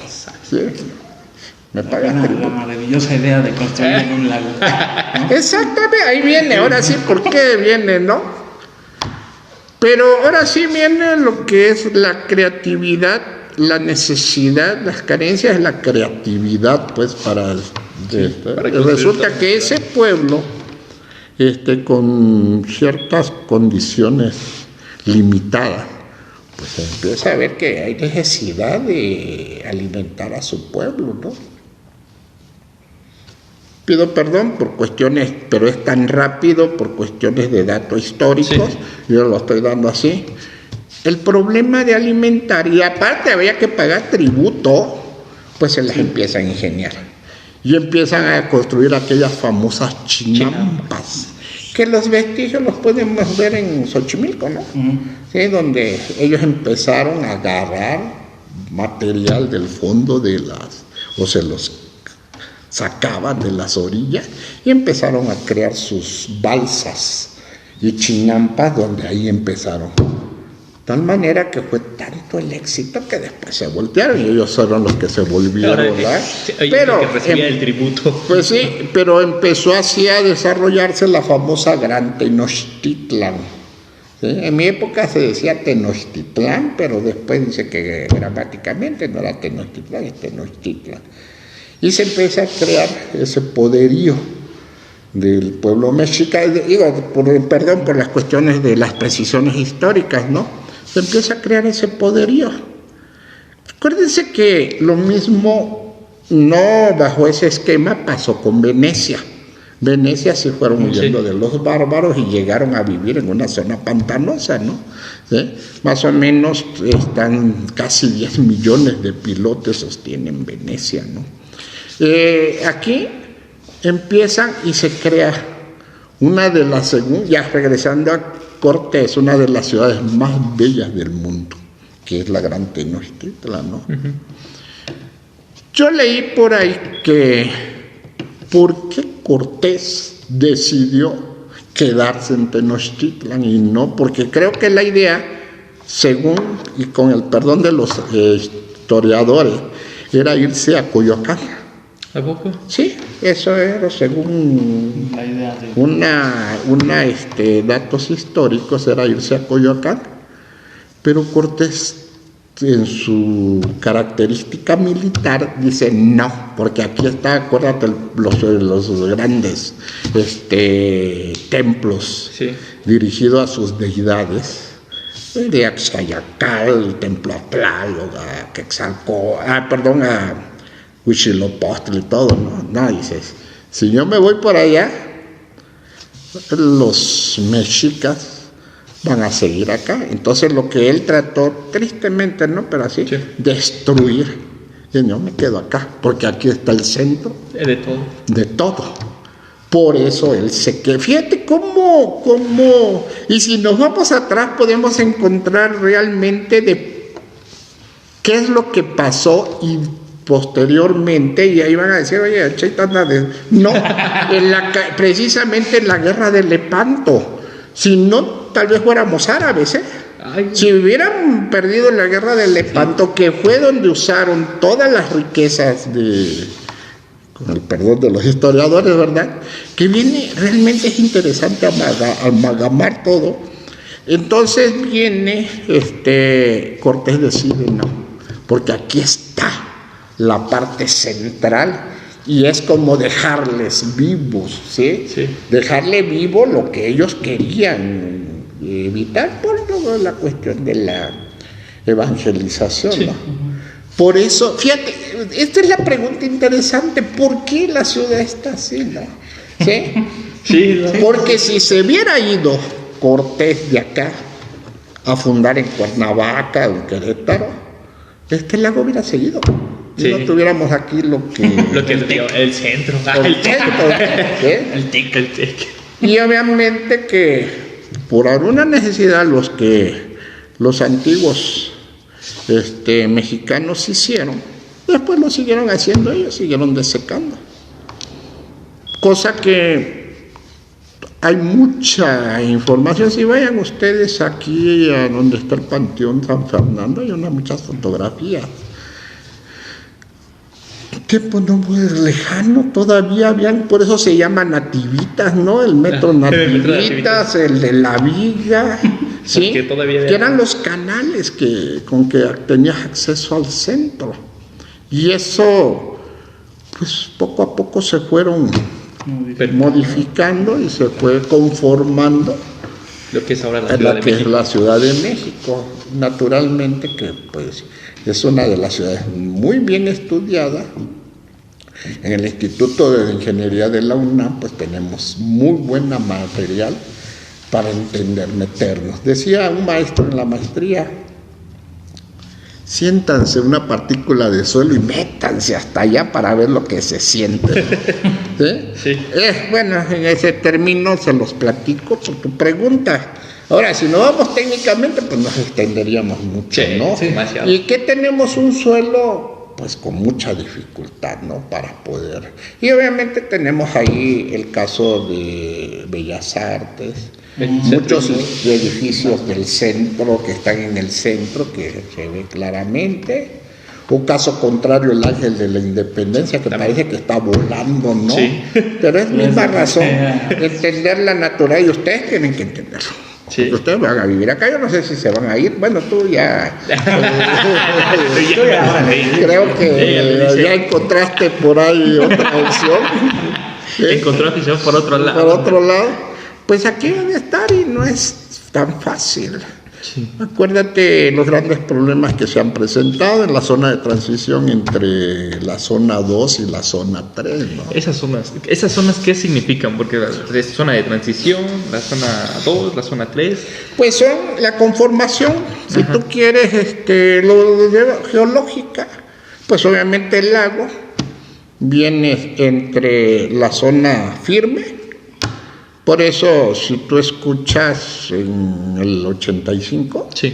¿Sí? Me pagas tributo. La maravillosa idea de construir en un lago, ¿no? Exactamente, ahí viene, ahora sí, ¿por qué viene, no? Pero ahora sí viene lo que es la creatividad, la necesidad, las carencias de la creatividad, pues para resulta que ese pueblo, con ciertas condiciones limitadas, pues empieza a ver que hay necesidad de alimentar a su pueblo, ¿no? Pido perdón por cuestiones, pero es tan rápido por cuestiones de datos históricos, sí. Yo lo estoy dando así. El problema de alimentar, y aparte había que pagar tributo, pues se las empieza a ingeniar. Y empiezan a construir aquellas famosas chinampas, que los vestigios los podemos ver en Xochimilco, ¿no? Sí, donde ellos empezaron a agarrar material del fondo de o se los sacaban de las orillas y empezaron a crear sus balsas y chinampas, donde ahí empezaron. Tal manera que fue tanto el éxito que después se voltearon y ellos fueron los que se volvieron, ¿verdad? Pero que recibía el tributo. Pues sí, pero empezó así a desarrollarse la famosa Gran Tenochtitlan. ¿Sí? En mi época se decía Tenochtitlán, pero después dice que gramáticamente no era Tenochtitlán, es Tenochtitlan. Y se empieza a crear ese poderío del pueblo mexica, perdón por las cuestiones de las precisiones históricas, ¿no? Se empieza a crear ese poderío. Acuérdense que lo mismo, no bajo ese esquema, pasó con Venecia. Venecia sí fueron huyendo de los bárbaros y llegaron a vivir en una zona pantanosa, ¿no? ¿Sí? Más o menos están casi 10 millones de pilotes sostienen Venecia, ¿no? Aquí empiezan y se crea una de las, ya regresando a Cortés, una de las ciudades más bellas del mundo, que es la Gran Tenochtitlan, ¿no? Uh-huh. Yo leí por ahí que ¿por qué Cortés decidió quedarse en Tenochtitlan y no? Porque creo que la idea, según y con el perdón de los historiadores, era irse a Coyoacán. ¿A poco? Sí, eso era según la idea de datos históricos, era irse a Coyoacán, pero Cortés en su característica militar dice no, porque aquí está, acuérdate, los grandes templos, sí, dirigidos a sus deidades, de Axayacal, el templo a Tlaloc, a Quetzalcóatl, a Huitzilopochtli y todo, ¿no? Dices, si yo me voy por allá, los mexicas van a seguir acá. Entonces lo que él trató, tristemente, ¿no? Pero así, sí, destruir. Y yo me quedo acá, porque aquí está el centro. De todo. De todo. Por eso él se quedó. Fíjate cómo, y si nos vamos atrás podemos encontrar realmente de qué es lo que pasó y posteriormente, y ahí van a decir, oye, el Cheito anda de... No, precisamente en la guerra de Lepanto. Si no, tal vez fuéramos árabes, ¿eh? Ay. Si hubieran perdido en la guerra de Lepanto, que fue donde usaron todas las riquezas con el perdón de los historiadores, ¿verdad? Que viene, realmente es interesante amalgamar todo. Entonces viene, Cortés decide no, porque aquí está la parte central y es como dejarles vivos, ¿sí? Sí. Dejarle vivo lo que ellos querían evitar por toda la cuestión de la evangelización, sí, ¿no? Por eso, fíjate, esta es la pregunta interesante, ¿por qué la ciudad está así, no? ¿Sí? Sí, no. Porque si se hubiera ido Cortés de acá a fundar en Cuernavaca o en Querétaro, este lago hubiera seguido. Sí. No tuviéramos aquí lo que el centro. El centro. ¿Sí? El TIC. Y obviamente que por alguna necesidad los antiguos mexicanos hicieron, después lo siguieron haciendo ellos, siguieron desecando. Cosa que hay mucha información. Si vayan ustedes aquí a donde está el Panteón San Fernando, hay muchas fotografías. Tiempo no muy lejano todavía habían, por eso se llama Nativitas, ¿no? El metro Nativitas, el de la Viga, Sí, Porque todavía que eran los canales con que tenías acceso al centro. Y eso, pues poco a poco se fueron modificando y se fue conformando lo que es ahora la en Ciudad la de que es México. la Ciudad de México. Naturalmente que pues es una de las ciudades muy bien estudiadas. En el Instituto de Ingeniería de la UNAM pues tenemos muy buen material para entender, meternos. Decía un maestro en la maestría: siéntanse una partícula de suelo y métanse hasta allá para ver lo que se siente, ¿no? ¿Sí? Sí. Bueno, en ese término se los platico por tu pregunta. Ahora, si no vamos técnicamente, pues nos extenderíamos mucho, Sí, ¿no? sí, demasiado. Y que tenemos un suelo, pues con mucha dificultad, ¿no? Para poder. Y obviamente tenemos ahí el caso de Bellas Artes, muchos edificios del centro que están en el centro que se ve claramente. Un caso contrario, el Ángel de la Independencia, que También. parece que está volando, ¿no? Sí. Pero es misma razón, entender la naturaleza, y ustedes tienen que entenderlo. Sí. Porque ustedes van a vivir acá, yo no sé si se van a ir. Bueno, tú ya. Creo que ya encontraste por ahí otra opción. Encontró afición por otro lado. Por otro lado, pues aquí van a estar y no es tan fácil. Sí. Acuérdate los grandes problemas que se han presentado en la zona de transición entre la zona 2 y la zona 3, ¿no? Esas zonas, ¿qué significan? Porque la zona de transición, la zona 2, la zona 3. Pues son la conformación, si tú quieres, geológica, pues obviamente el lago viene entre la zona firme. Por eso, si tú escuchas en el 85, Sí.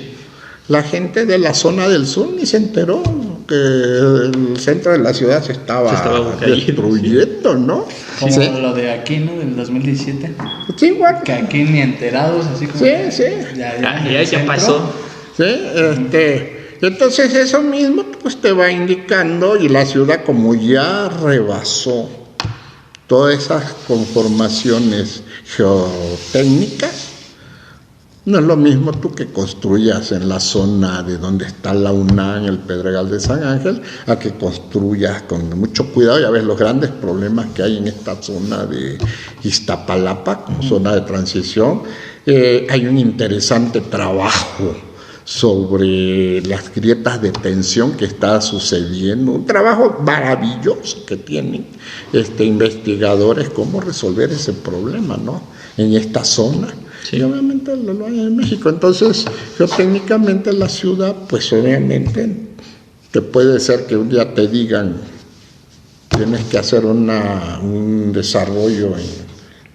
la gente de la zona del sur ni se enteró que el centro de la ciudad se estaba cayendo, destruyendo, ¿no? Como Sí. lo de Aquino del 2017, Sí, igual. que aquí ni enterados, así como. Sí, sí. Ya pasó. Sí, entonces eso mismo pues te va indicando, y la ciudad como ya rebasó todas esas conformaciones geotécnicas, no es lo mismo tú que construyas en la zona de donde está la UNAM, el Pedregal de San Ángel, a que construyas con mucho cuidado. Ya ves los grandes problemas que hay en esta zona de Iztapalapa, como zona de transición. Hay un interesante trabajo sobre las grietas de tensión que está sucediendo, un trabajo maravilloso que tienen investigadores, cómo resolver ese problema, ¿no? En esta zona. Sí. Y obviamente lo hay en México. Entonces, geotécnicamente la ciudad, pues obviamente te puede ser que un día te digan tienes que hacer un desarrollo en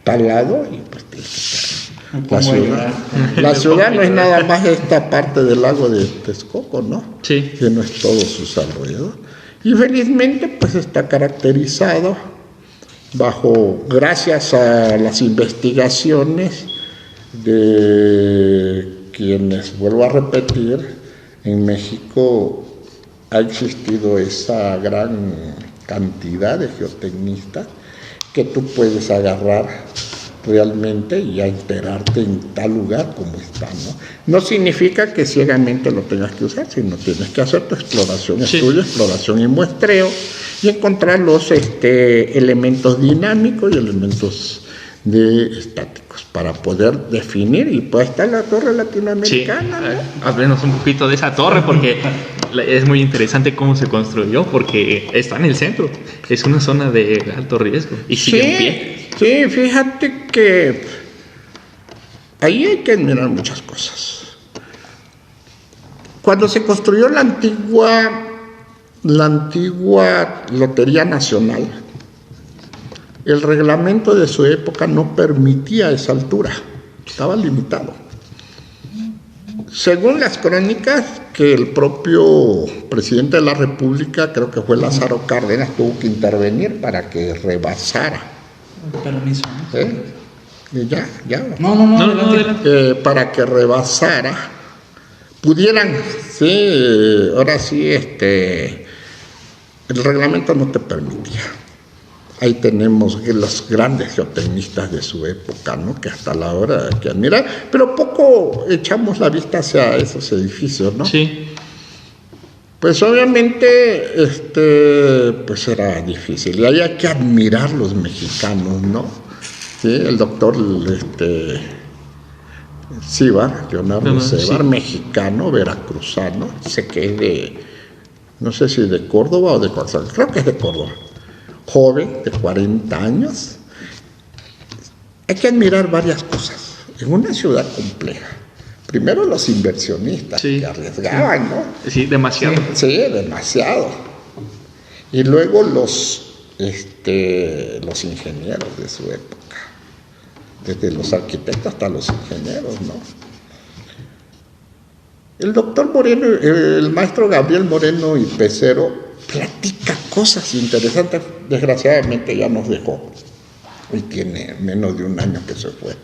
tal lado, y pues tienes que la ciudad no es nada más esta parte del lago de Texcoco, ¿no? Sí. Que no es todo sus alrededor. Y felizmente pues está caracterizado gracias a las investigaciones de quienes, vuelvo a repetir, en México ha existido esa gran cantidad de geotecnistas que tú puedes agarrar realmente y a enterarte en tal lugar como está, ¿no? No significa que ciegamente lo tengas que usar, sino tienes que hacer tu exploración, estudio, exploración y muestreo, y encontrar los elementos dinámicos y elementos estáticos para poder definir, y pues está la torre latinoamericana, ¿no? Hablemos un poquito de esa torre, porque es muy interesante cómo se construyó, porque está en el centro, es una zona de alto riesgo y sigue en pie. Sí, fíjate que ahí hay que mirar muchas cosas. Cuando se construyó la antigua Lotería Nacional, el reglamento de su época no permitía esa altura, estaba limitado. Según las crónicas, que el propio presidente de la República, creo que fue Lázaro Cárdenas, tuvo que intervenir para que rebasara. Permiso. Ya. No, adelante. Para que rebasara, pudieran, ahora sí, el reglamento no te permitía. Ahí tenemos los grandes geotecnistas de su época, ¿no? Que hasta la hora hay que admirar, pero poco echamos la vista hacia esos edificios, ¿no? Sí. Pues obviamente, pues era difícil. Y ahí hay que admirar los mexicanos, ¿no? Sí, el doctor, Cíbar, Leonardo Cíbar, sí. Mexicano, veracruzano, sé que es de, no sé si de Córdoba o de Coaxaca, creo que es de Córdoba. Joven, de 40 años. Hay que admirar varias cosas en una ciudad compleja. Primero los inversionistas, sí, que arriesgaban, ¿no? Sí, demasiado. Sí, demasiado. Y luego los ingenieros de su época, desde los arquitectos hasta los ingenieros, ¿no? El doctor Moreno, el maestro Gabriel Moreno y Pecero platica cosas interesantes. Desgraciadamente ya nos dejó y tiene menos de un año que se fue.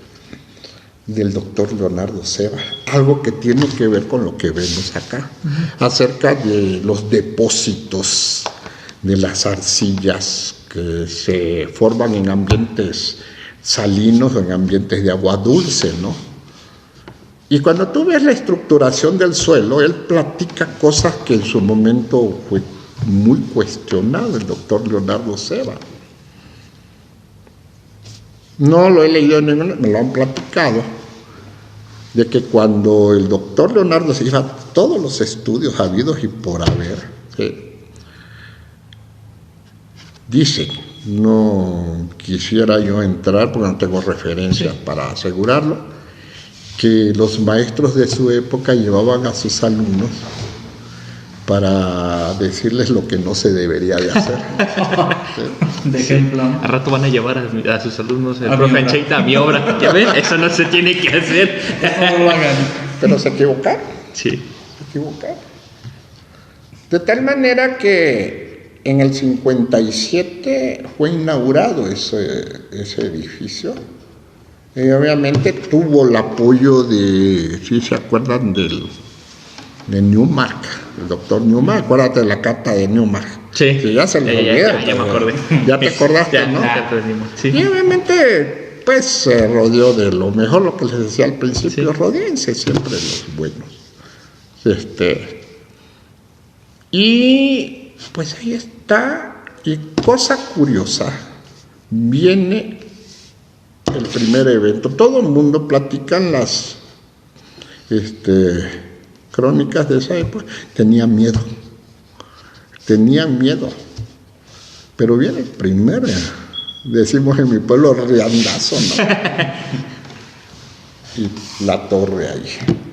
Del doctor Leonardo Cíbar, algo que tiene que ver con lo que vemos acá, acerca de los depósitos de las arcillas que se forman en ambientes salinos o en ambientes de agua dulce, ¿no? Y cuando tú ves la estructuración del suelo, él platica cosas que en su momento fue muy cuestionado el doctor Leonardo Cíbar. No lo he leído en ningún, me lo han platicado, de que cuando el doctor Leonardo se iba todos los estudios habidos y por haber, dice, no quisiera yo entrar porque no tengo referencias para asegurarlo, que los maestros de su época llevaban a sus alumnos para decirles lo que no se debería de hacer. ¿Sí? De ejemplo. Al rato van a llevar a sus alumnos el profe Ancheita a mi obra. ¿Ya ven? Eso no se tiene que hacer. No lo hagan. Pero se equivocaron. Sí. Se equivocaron. De tal manera que en el 57 fue inaugurado ese edificio. Y obviamente tuvo el apoyo de, si se acuerdan de Newmark, el doctor Newmark, acuérdate de la carta de Newmark. Sí. Que ya se le olvidó. Ya me acordé. Ya te acordaste, ya, ¿no? Ya sí. Y obviamente, pues se rodeó de lo mejor, lo que les decía al principio, sí. Rodéense siempre los buenos. Y pues ahí está. Y cosa curiosa, viene el primer evento. Todo el mundo platican las crónicas de esa época. Tenían miedo, pero viene el primer, decimos en mi pueblo, riandazo, ¿no? Y la torre ahí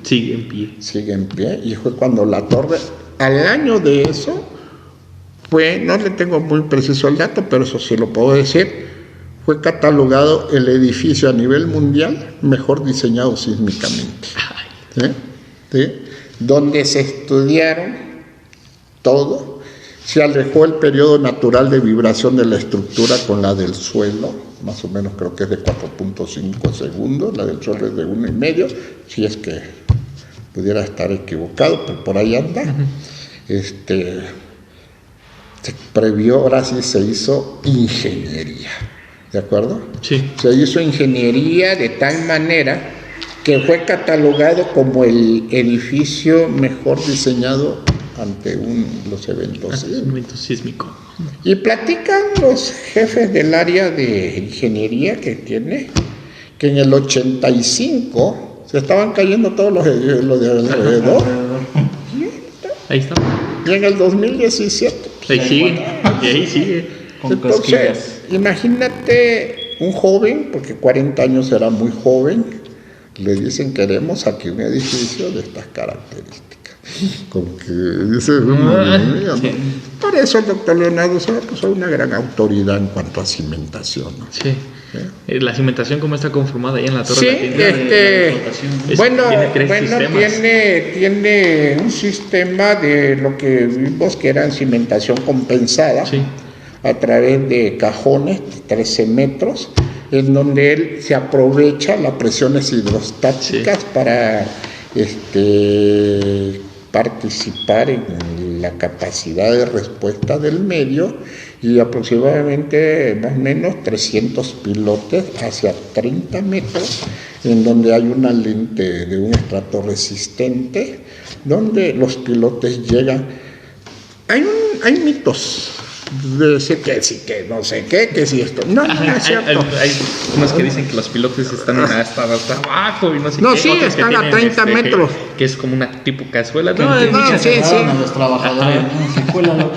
sigue en pie, y fue cuando la torre, al año de eso, fue, no le tengo muy preciso el dato, pero eso sí lo puedo decir, fue catalogado el edificio a nivel mundial mejor diseñado sísmicamente. ¿Sí? Donde se estudiaron todo, se alejó el periodo natural de vibración de la estructura con la del suelo, más o menos creo que es de 4.5 segundos, la del suelo es de 1,5, si es que pudiera estar equivocado, pero por ahí anda. Se previó, ahora sí se hizo ingeniería, ¿de acuerdo? Sí. Se hizo ingeniería de tal manera que fue catalogado como el edificio mejor diseñado ante los eventos sísmicos. Y platican los jefes del área de ingeniería que tiene, que en el 85 se estaban cayendo todos los de alrededor. Ahí está. Y en el 2017. Ahí sigue. Entonces, imagínate un joven, porque 40 años era muy joven, le dicen queremos aquí un edificio de estas características. Como que dice, sí. Por eso el doctor Leonardo Cíbar pues, es una gran autoridad en cuanto a cimentación, ¿no? Sí. La cimentación, ¿cómo está conformada ahí en la torre? Sí, tiene un sistema de lo que vimos que era cimentación compensada, sí, a través de cajones de 13 metros, en donde él se aprovecha las presiones hidrostáticas, sí, para participar en la capacidad de respuesta del medio, y aproximadamente más o menos 300 pilotes hacia 30 metros, en donde hay una lente de un estrato resistente, donde los pilotes llegan. Hay mitos de decir que sí, que no sé qué, que sí esto. No, no es cierto. Hay unos que dicen que los pilotos están hasta abajo y no sé No, qué. sí, otros que están a tienen, 30 metros. Que es como una tipo cazuela. Que No, en no, Temuco sí, se sí. agarraron a los trabajadores. No, sí, cuélalo.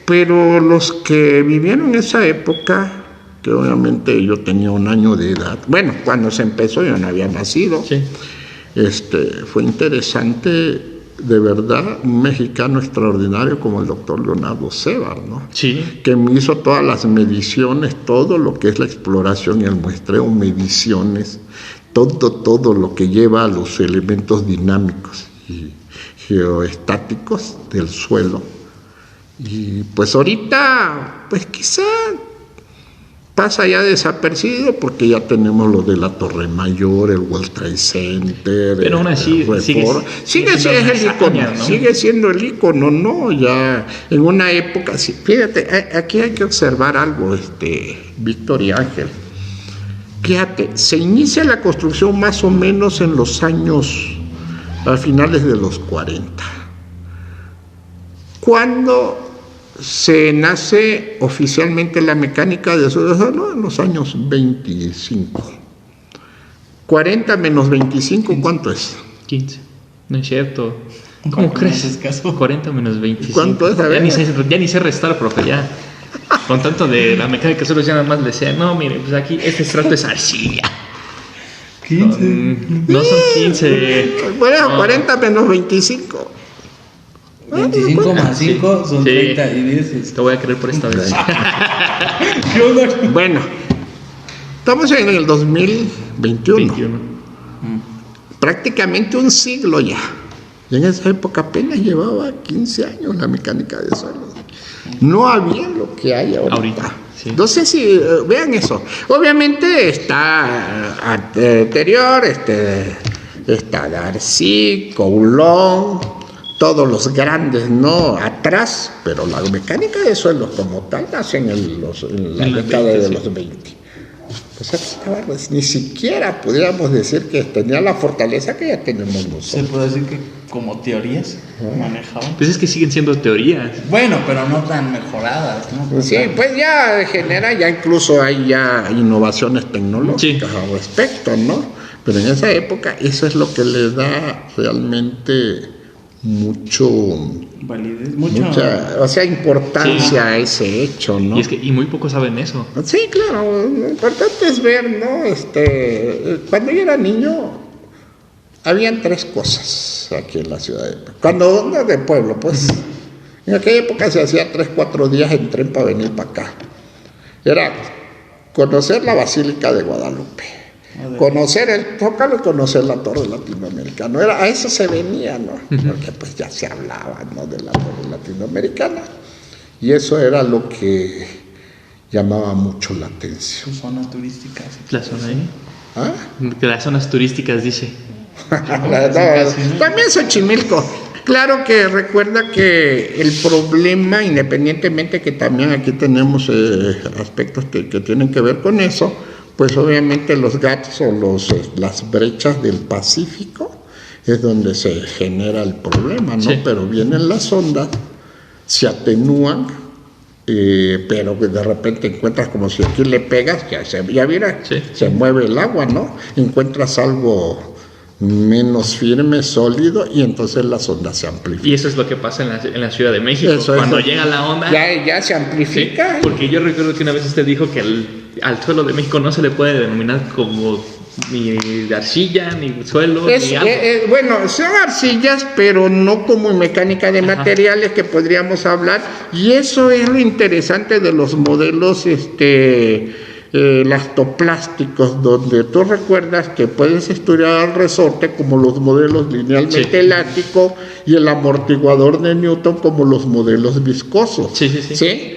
Pero los que vivieron esa época, que obviamente yo tenía 1 año de edad, bueno, cuando se empezó yo no había nacido, Sí. Fue interesante, de verdad, un mexicano extraordinario como el doctor Leonardo Sebar, ¿no? Sí. Que me hizo todas las mediciones, todo lo que es la exploración y el muestreo, mediciones, todo lo que lleva a los elementos dinámicos y geoestáticos del suelo. Y pues ahorita, pues quizá pasa ya desapercibido porque ya tenemos lo de la Torre Mayor, el World Trade Center. Pero aún así sigue siendo es el icono, hazaña, ¿no? sigue siendo el icono, ¿no? Ya en una época, sí, fíjate, aquí hay que observar algo, Víctor y Ángel. Fíjate, se inicia la construcción más o menos en los años, a finales de los 40. Cuando se nace oficialmente la mecánica de suelo, ¿no? En los años 25. 40 menos 25, ¿cuánto es? 15. No es cierto. ¿Cómo crees? ¿Es caso? 40 menos 25. ¿Cuánto es? A ver. Ya ni sé restar, profe, ya. Con tanto de la mecánica solo ya nada más le decía, no, mire, pues aquí este estrato es arcilla. 15. No son 15. Bueno, No. 40 menos 25. 25 más 5 son Sí. 30 y 10. Te voy a creer por esta vez. ¿Qué onda? Bueno, estamos en el 2021. 21. Prácticamente un siglo ya. Y en esa época apenas llevaba 15 años la mecánica de suelo. No había lo que hay ahorita. Sí. No sé si vean eso. Obviamente está anterior, está Darcy, Coulomb, todos los grandes, ¿no? Atrás, pero la mecánica de suelos como tal nace en la década de los 20. Pues estaba, ni siquiera pudiéramos decir que tenía la fortaleza que ya tenemos Se nosotros. puede decir que como teorías manejaban. Pues es que siguen siendo teorías. Bueno, pero no tan mejoradas, ¿no? Sí, pues ya genera, ya incluso hay ya innovaciones tecnológicas al respecto, ¿no? Pero en esa época eso es lo que le da realmente Validez, mucha, o sea, importancia a ese hecho, ¿no? Y muy pocos saben eso. Sí, claro, lo importante es ver, ¿no? Cuando yo era niño, habían 3 cosas aquí en la ciudad de pueblo, pues. En aquella época se hacía 3-4 días en tren para venir para acá. Era conocer la Basílica de Guadalupe, conocer el Zócalo y conocer la Torre Latinoamericana. A eso se venía, ¿no? Porque pues ya se hablaba, ¿no? De la Torre Latinoamericana. Y eso era lo que llamaba mucho la atención. Su zona turística. Sí. La zona ahí. ¿Ah? Las zonas turísticas, dice. También Xochimilco. Claro que recuerda que el problema, independientemente que también aquí tenemos aspectos que tienen que ver con eso, pues obviamente los gaps o las brechas del Pacífico es donde se genera el problema, ¿no? Sí. Pero vienen las ondas, se atenúan, pero de repente encuentras como si aquí le pegas, ya mira, Sí. se mueve el agua, ¿no? Encuentras algo menos firme, sólido, y entonces las ondas se amplifican. Y eso es lo que pasa en la Ciudad de México. Eso es Cuando lo- llega la onda. Ya se Sí, amplifica. porque yo recuerdo que una vez usted dijo que al suelo de México no se le puede denominar como ni de arcilla, ni suelo, ni algo. Bueno, son arcillas, pero no como en mecánica de Ajá. materiales que podríamos hablar, y eso es lo interesante de los modelos elastoplásticos, donde tú recuerdas que puedes estudiar el resorte como los modelos linealmente Sí. elástico y el amortiguador de Newton como los modelos viscosos. Sí. ¿Sí?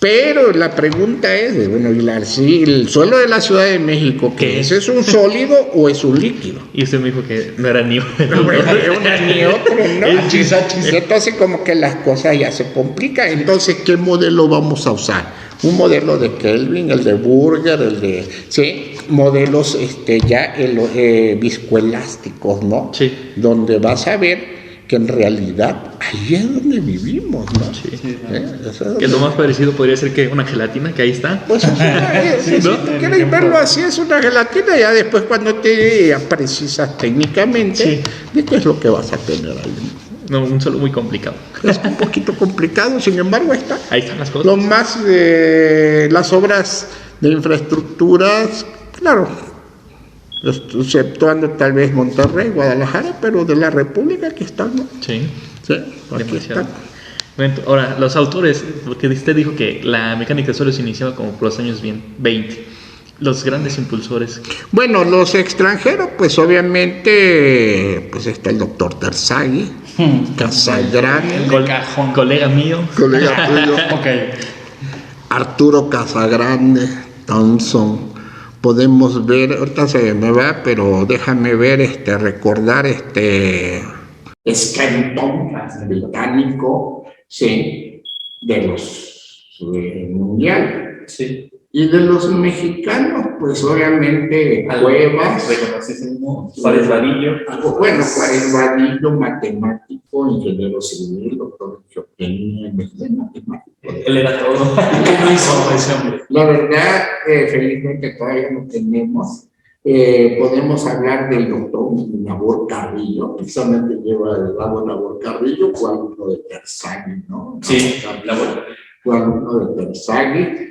Pero la pregunta es, bueno, si el suelo de la Ciudad de México, ¿qué es? ¿Es un sólido o es un líquido? Y usted me dijo que no era ni uno. Bueno, ni una ni otro, ¿no? Entonces como que las cosas ya se complican. Entonces, ¿qué modelo vamos a usar? Un modelo de Kelvin, el de Burger, el de... Sí, modelos ya viscoelásticos, ¿no? Sí. Donde vas a ver que en realidad ahí es donde vivimos, ¿no? Sí. Eso Que es lo más parecido podría ser que una gelatina, que ahí está. pues si ¿no? tú quieres verlo así, es una gelatina, ya después cuando te precisas técnicamente Sí. de qué es lo que vas a tener ahí. No, un solo muy complicado. Es un poquito complicado, sin embargo, ahí está. Ahí están las cosas. Lo más, las obras de infraestructuras, claro, exceptuando tal vez Monterrey, Guadalajara, pero de la República aquí están, ¿no? Sí. Sí, aquí Demasiado. están. Bueno, ahora, los autores, porque usted dijo que la mecánica de suelo se iniciaba como por los años 20. Los grandes impulsores. Bueno, los extranjeros, pues obviamente, pues está el doctor Terzaghi, Casagrande, Colega mío. colega tuyo, Arturo Casagrande, Thompson. Podemos ver, ahorita se me va, pero déjame ver, recordar, Scranton, británico, sí, de los mundial. Sí. Y de los mexicanos, pues obviamente Cuevas, Reconocidísimo. Juárez Vadillo. bueno, Juárez Vadillo, matemático, ingeniero civil, doctor en geotecnia, matemático. Él era todo. ¿Qué no hizo ese hombre? La verdad, felizmente todavía no tenemos. Podemos hablar del doctor Nabor Carrillo, precisamente lleva el lago Nabor Carrillo, fue alumno de Terzaghi, ¿no? Sí, la Carrillo, buena. fue alumno de Terzaghi.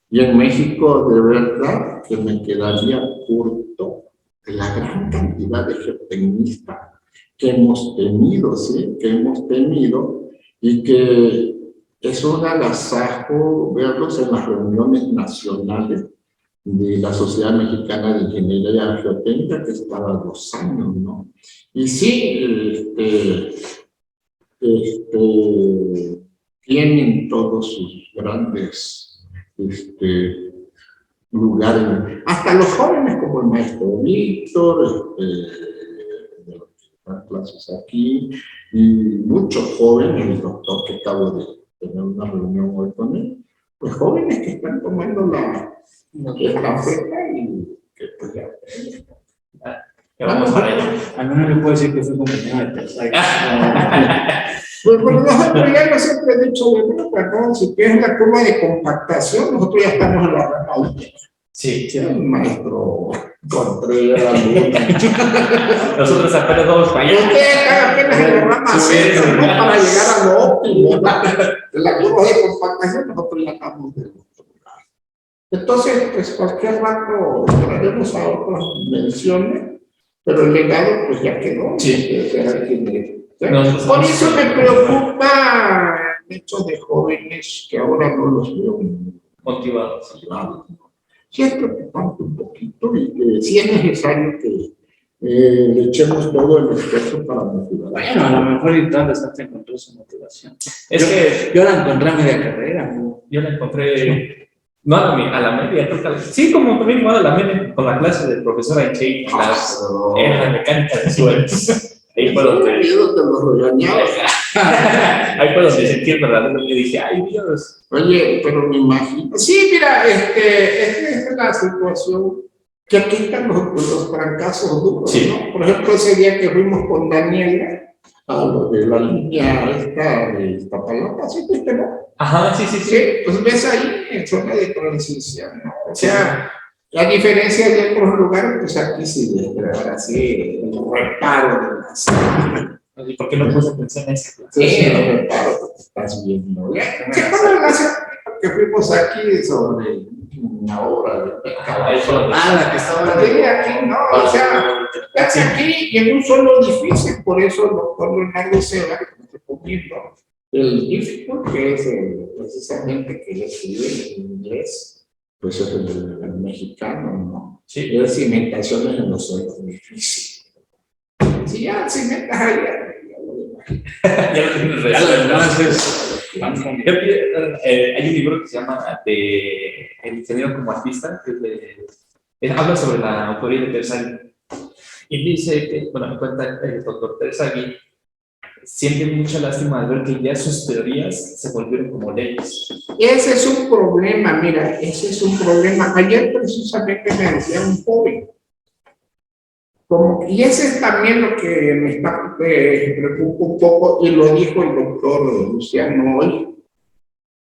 Y en México, de verdad, que me quedaría corto de la gran cantidad de geotecnistas que hemos tenido, ¿sí? Que hemos tenido, y que es un agasajo verlos en las reuniones nacionales de la Sociedad Mexicana de Ingeniería Geotécnica, que es cada 2 años, ¿no? Y sí, tienen todos sus grandes lugares, hasta los jóvenes como el maestro Víctor, de los que dan clases aquí, y muchos jóvenes, el doctor que acabo de tener una reunión hoy con él, pues jóvenes que están tomando la estafeta y que pues ya... Ya vamos para allá. A mí no le puedo decir que soy compañero de Terzaghi. Pues nosotros ya no siempre he dicho, bueno, perdón, si tienes la curva de compactación, nosotros ya estamos en la rama última. Sí. El maestro Contreras, Luna. Nosotros apenas vamos para allá. Ustedes están apenas en la rama sexta, ¿no? Para llegar a lo óptimo. En la curva de compactación, nosotros ya estamos de otro lugar. Entonces, pues cualquier rato entraremos a otras menciones, pero el legado, pues ya quedó. Sí. Por eso me preocupa el hecho de jóvenes que ahora no los veo Motivados. motivados. Sí es preocupante un poquito y que sí es necesario que le echemos todo el esfuerzo para motivar. Bueno, a lo mejor y tal vez hasta encontró su motivación. Que Yo la encontré a media carrera, ¿no? yo la encontré, no a la media, creo que sí, como también igual a la media, con la clase del profesor Einstein, en la mecánica de suelos. Ahí fue donde... Te lo regañaba. Ahí fue donde sentí el verdadero y dije, ay Dios. Oye, pero me imagino. Sí, mira, esta es la situación que aquí están los fracasos duros, Sí. ¿no? Por ejemplo, ese día que fuimos con Daniela a lo de la línea esta de Iztapalapa, ¿sí viste, no? Ajá, sí, sí, sí. Sí, pues ves ahí en zona de transición, ¿no? O sea, a diferencia de otros lugares, pues aquí sí, ahora sí, el reparo de las... ¿Y por qué no puse atención a eso? Sí, el reparo, porque estás viendo. ¿Qué pasa la que fuimos aquí sobre una obra de Ahí fue donde... La que estaba Sí, aquí no, o sea, casi aquí y en un solo edificio, por eso el doctor Leonardo Seda, que recomiendo, el difficult, que es precisamente que le escribe en inglés, pues es el mexicano, ¿no? Sí. Es cimentaciones en los suelos difíciles. Si ya cimentas ahí, ya lo demás Ya lo tienes Ya lo resuelto. demás es pan con- Hay un libro que se llama El ingeniero como artista, que habla sobre la autoría de Terzaghi. Y dice que, bueno, me cuenta el doctor Terzaghi, siente mucha lástima al ver que ya sus teorías se volvieron como leyes. Ese es un problema, mira, ese es un problema. Ayer precisamente me decía un joven, y ese es también lo que me está preocupa un poco, y lo dijo el doctor Luciano hoy,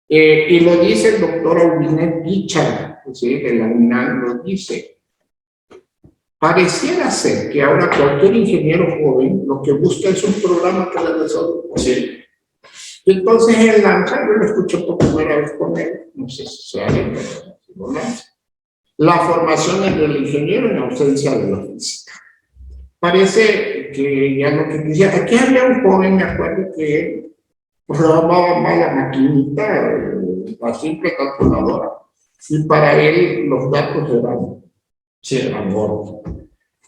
y lo dice el doctor Albinet Guichard, ¿sí? De la UNAM, lo dice. Pareciera ser que ahora cualquier ingeniero joven lo que busca es un programa que le resuelva. Sí. Y entonces él lanza, yo lo escucho por primera vez con él, no sé si sea él, pero si lo lanza. La formación es del ingeniero en ausencia de la física. Parece que ya lo que decía, aquí había un joven, me acuerdo que él programaba mal la maquinita, la simple calculadora, y para él los datos eran gordos.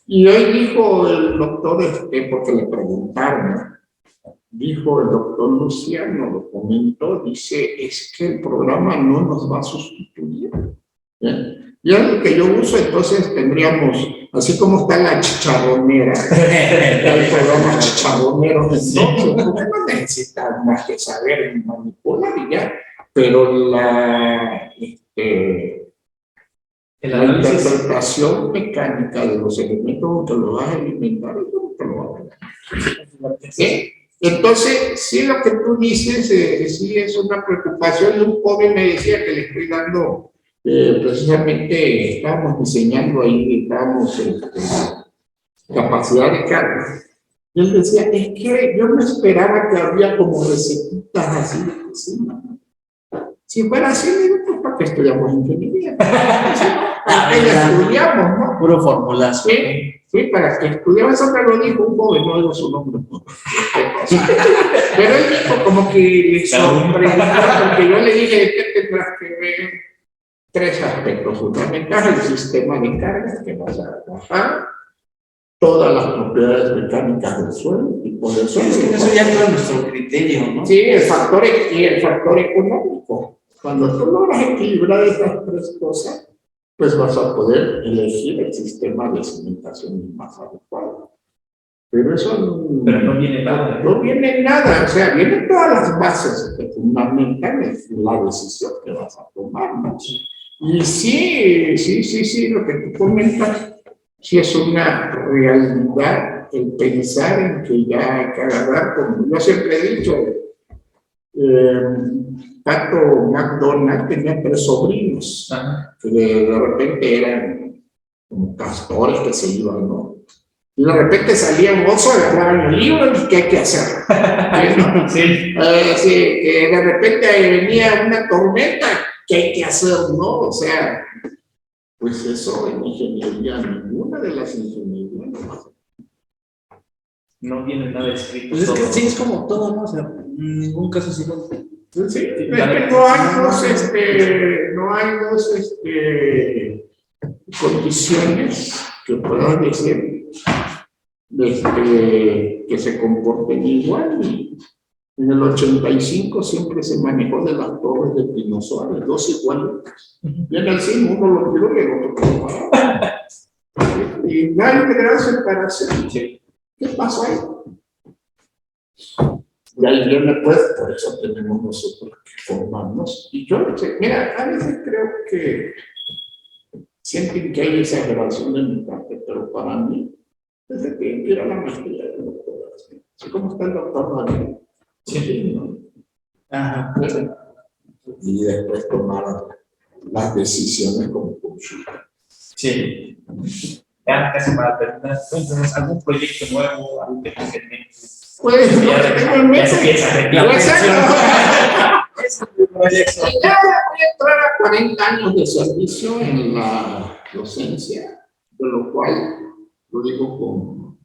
Y hoy dijo el doctor, porque le preguntaron, dijo el doctor Luciano, lo comentó, dice, es que el programa no nos va a sustituir. ¿Bien? Y es lo que yo uso, entonces tendríamos, así como está la chicharronera, el programa chicharronero, entonces, no necesitas más que saber manipular y ya, pero la interpretación mecánica de los elementos que lo vas a alimentar, eso no te lo va a ver. ¿Sí? Entonces, sí, lo que tú dices, sí es una preocupación. Un joven me decía que le estoy dando, precisamente, estábamos diseñando ahí, estábamos capacidad de carga. Y él decía, es que yo no esperaba que había como recetitas así de cocina. Si fuera así, digo, pues ¿para qué estudiamos ingeniería? ¿Para qué estudiamos, no? Puro formulación. Sí, para que estudiaba, eso me lo dijo un joven, no digo su nombre. Pero él dijo como que le sorprendió, porque yo le dije que tendrás que ver tres aspectos fundamentales: el sistema de cargas que vas a trabajar, todas las propiedades mecánicas del suelo, tipo del suelo. Es que eso ya no es nuestro criterio, ¿no? Sí, el factor económico. Cuando tú logras equilibrar estas tres cosas, pues vas a poder elegir el sistema de cimentación más adecuado. Pero eso no viene nada. No viene nada, o sea, vienen todas las bases fundamentales de la decisión que vas a tomar, ¿no? Y sí, lo que tú comentas, sí es una realidad el pensar en que ya hay que agarrar, como yo siempre he dicho, Pato McDonald tenía 3 sobrinos, que de repente eran como castores que se iban, ¿no? Y de repente salía un oso, agarraban el libro y ¿qué hay que hacer? Sí. Sí, que de repente venía una tormenta, ¿qué hay que hacer, no? O sea, pues eso en ingeniería, ninguna de las ingenierías no pasa. No viene nada escrito. Pues es que sí, es como todo, ¿no? O sea, en ningún caso sí lo... Sí, es que no hay dos condiciones que puedan decir que se comporten igual. Y en el 85 siempre se manejó de las torres de Pino Suárez, 2 iguales. Y en el 100 uno lo tiró y el otro lo paró. Y no hay gran separación. ¿Qué pasó ahí? Y ahí viene, pues, por eso tenemos nosotros que formarnos. Y yo, mira, a veces creo que sienten que hay exageración de mi parte, pero para mí, desde que ir a la maestría de doctorado, así como está el doctor Daniel, sí, ¿no? Ajá. Y después tomar las decisiones como consulta. Sí. Ya casi para terminar, entonces, ¿algún proyecto nuevo, algo que tengas en mente? Pues, no, Ya se piensa en la Ya voy a entrar a 40 años de servicio en la docencia, de lo cual lo digo con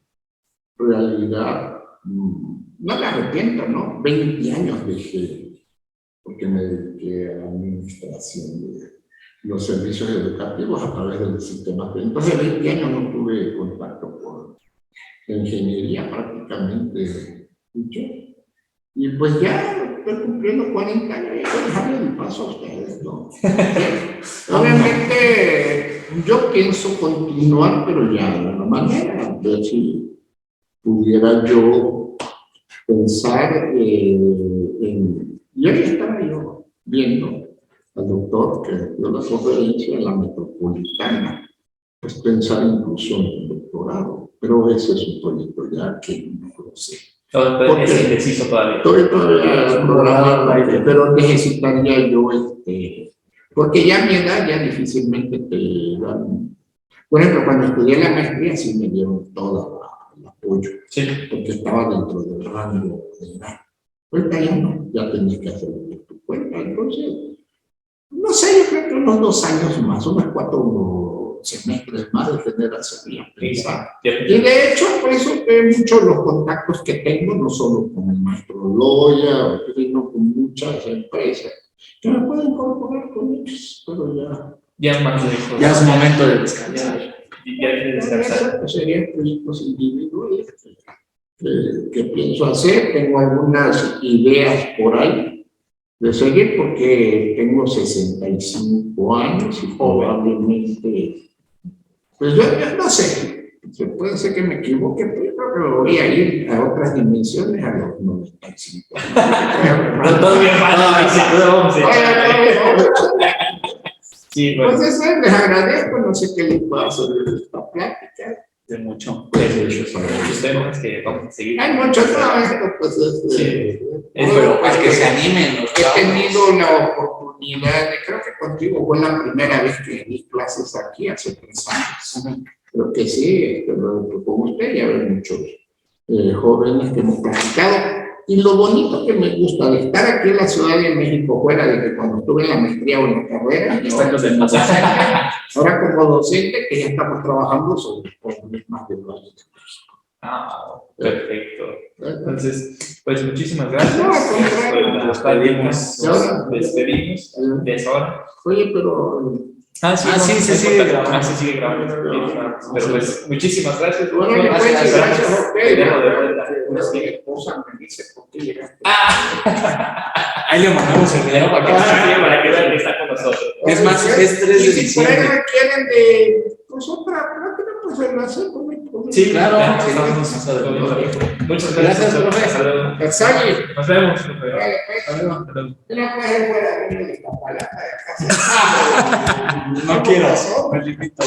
realidad, no me arrepiento, ¿no? 20 años dejé, porque me dediqué a la administración de los servicios educativos a través del sistema. Entonces, 20 años no tuve contacto con la ingeniería prácticamente. Y pues ya estoy cumpliendo 40 años y hay que dejarle el paso a ustedes, ¿no? Obviamente, yo pienso continuar, pero ya de una manera, ver si pudiera yo pensar y ahí estaba yo viendo al doctor que dio la conferencia en la Metropolitana, pues pensar incluso en el doctorado, pero ese es un proyecto ya que no lo sé. Entonces, es indeciso todavía. Estoy todavía programado, pero necesitaría yo, porque ya a mi edad ya difícilmente te dan. Por ejemplo, cuando estudié la maestría sí me dieron todo el apoyo, Sí. porque estaba dentro del rango de edad. Ahorita ya no, ya tenías que hacerlo por tu cuenta. Entonces, no sé, yo creo que unos 2 años más, unos 4 semestres más de tener sería pensar. Y de hecho, por eso muchos de los contactos que tengo, no solo con el maestro Loya, sino con muchas empresas, que me pueden incorporar con ellos, pero ya. Ya más lejos. Ya es momento de descansar. Ya quiere descansar. Serían proyectos individuales que pienso hacer. Tengo algunas ideas por ahí de seguir porque tengo 65 años y probablemente, pues yo no sé, puede ser que me equivoque, pero yo creo que me voy a ir a otras dimensiones a los 95 años. Todo bien, vamos a sí, bueno. Entonces, les agradezco, no sé qué les puedo hacer de esta plática. De mucho. Hay muchos temas que vamos a seguir. Hay mucho trabajo, pues Sí. Pero pues que se animen los he tenido la oportunidad, creo que contigo fue la primera vez que di clases aquí hace 3 años. Creo que sí, con usted ya ven muchos jóvenes que hemos practicado. Y lo bonito que me gusta de estar aquí en la Ciudad de México, fuera de que cuando estuve en la maestría o en la carrera, ahora como docente, que ya estamos trabajando sobre problemas del Valle de México. Ah, perfecto. Entonces, pues muchísimas gracias. No, al contrario. Nos despedimos de esa hora. Oye, pero sí, se sigue grabando. Se sigue grabando. Pero pues, muchísimas gracias. bueno, Gracias gracias a usted. Dejo de vuelta. Mi esposa me dice por qué llegaste. Ahí le mandamos el video para Para que vean que está con nosotros. Es más, es 3 de Y si por diciembre. ahí requieren de pues otra práctica, pues lo hacen conmigo. Sí, Claro, estamos más adelante. Muchas Gracias, gracias, profe. Hasta luego. Versalles. Nos vemos. Vale, pues. Hasta luego. Mira, pues, es buena, mira, de Iztapalapa, de casa. No quiero, me limito.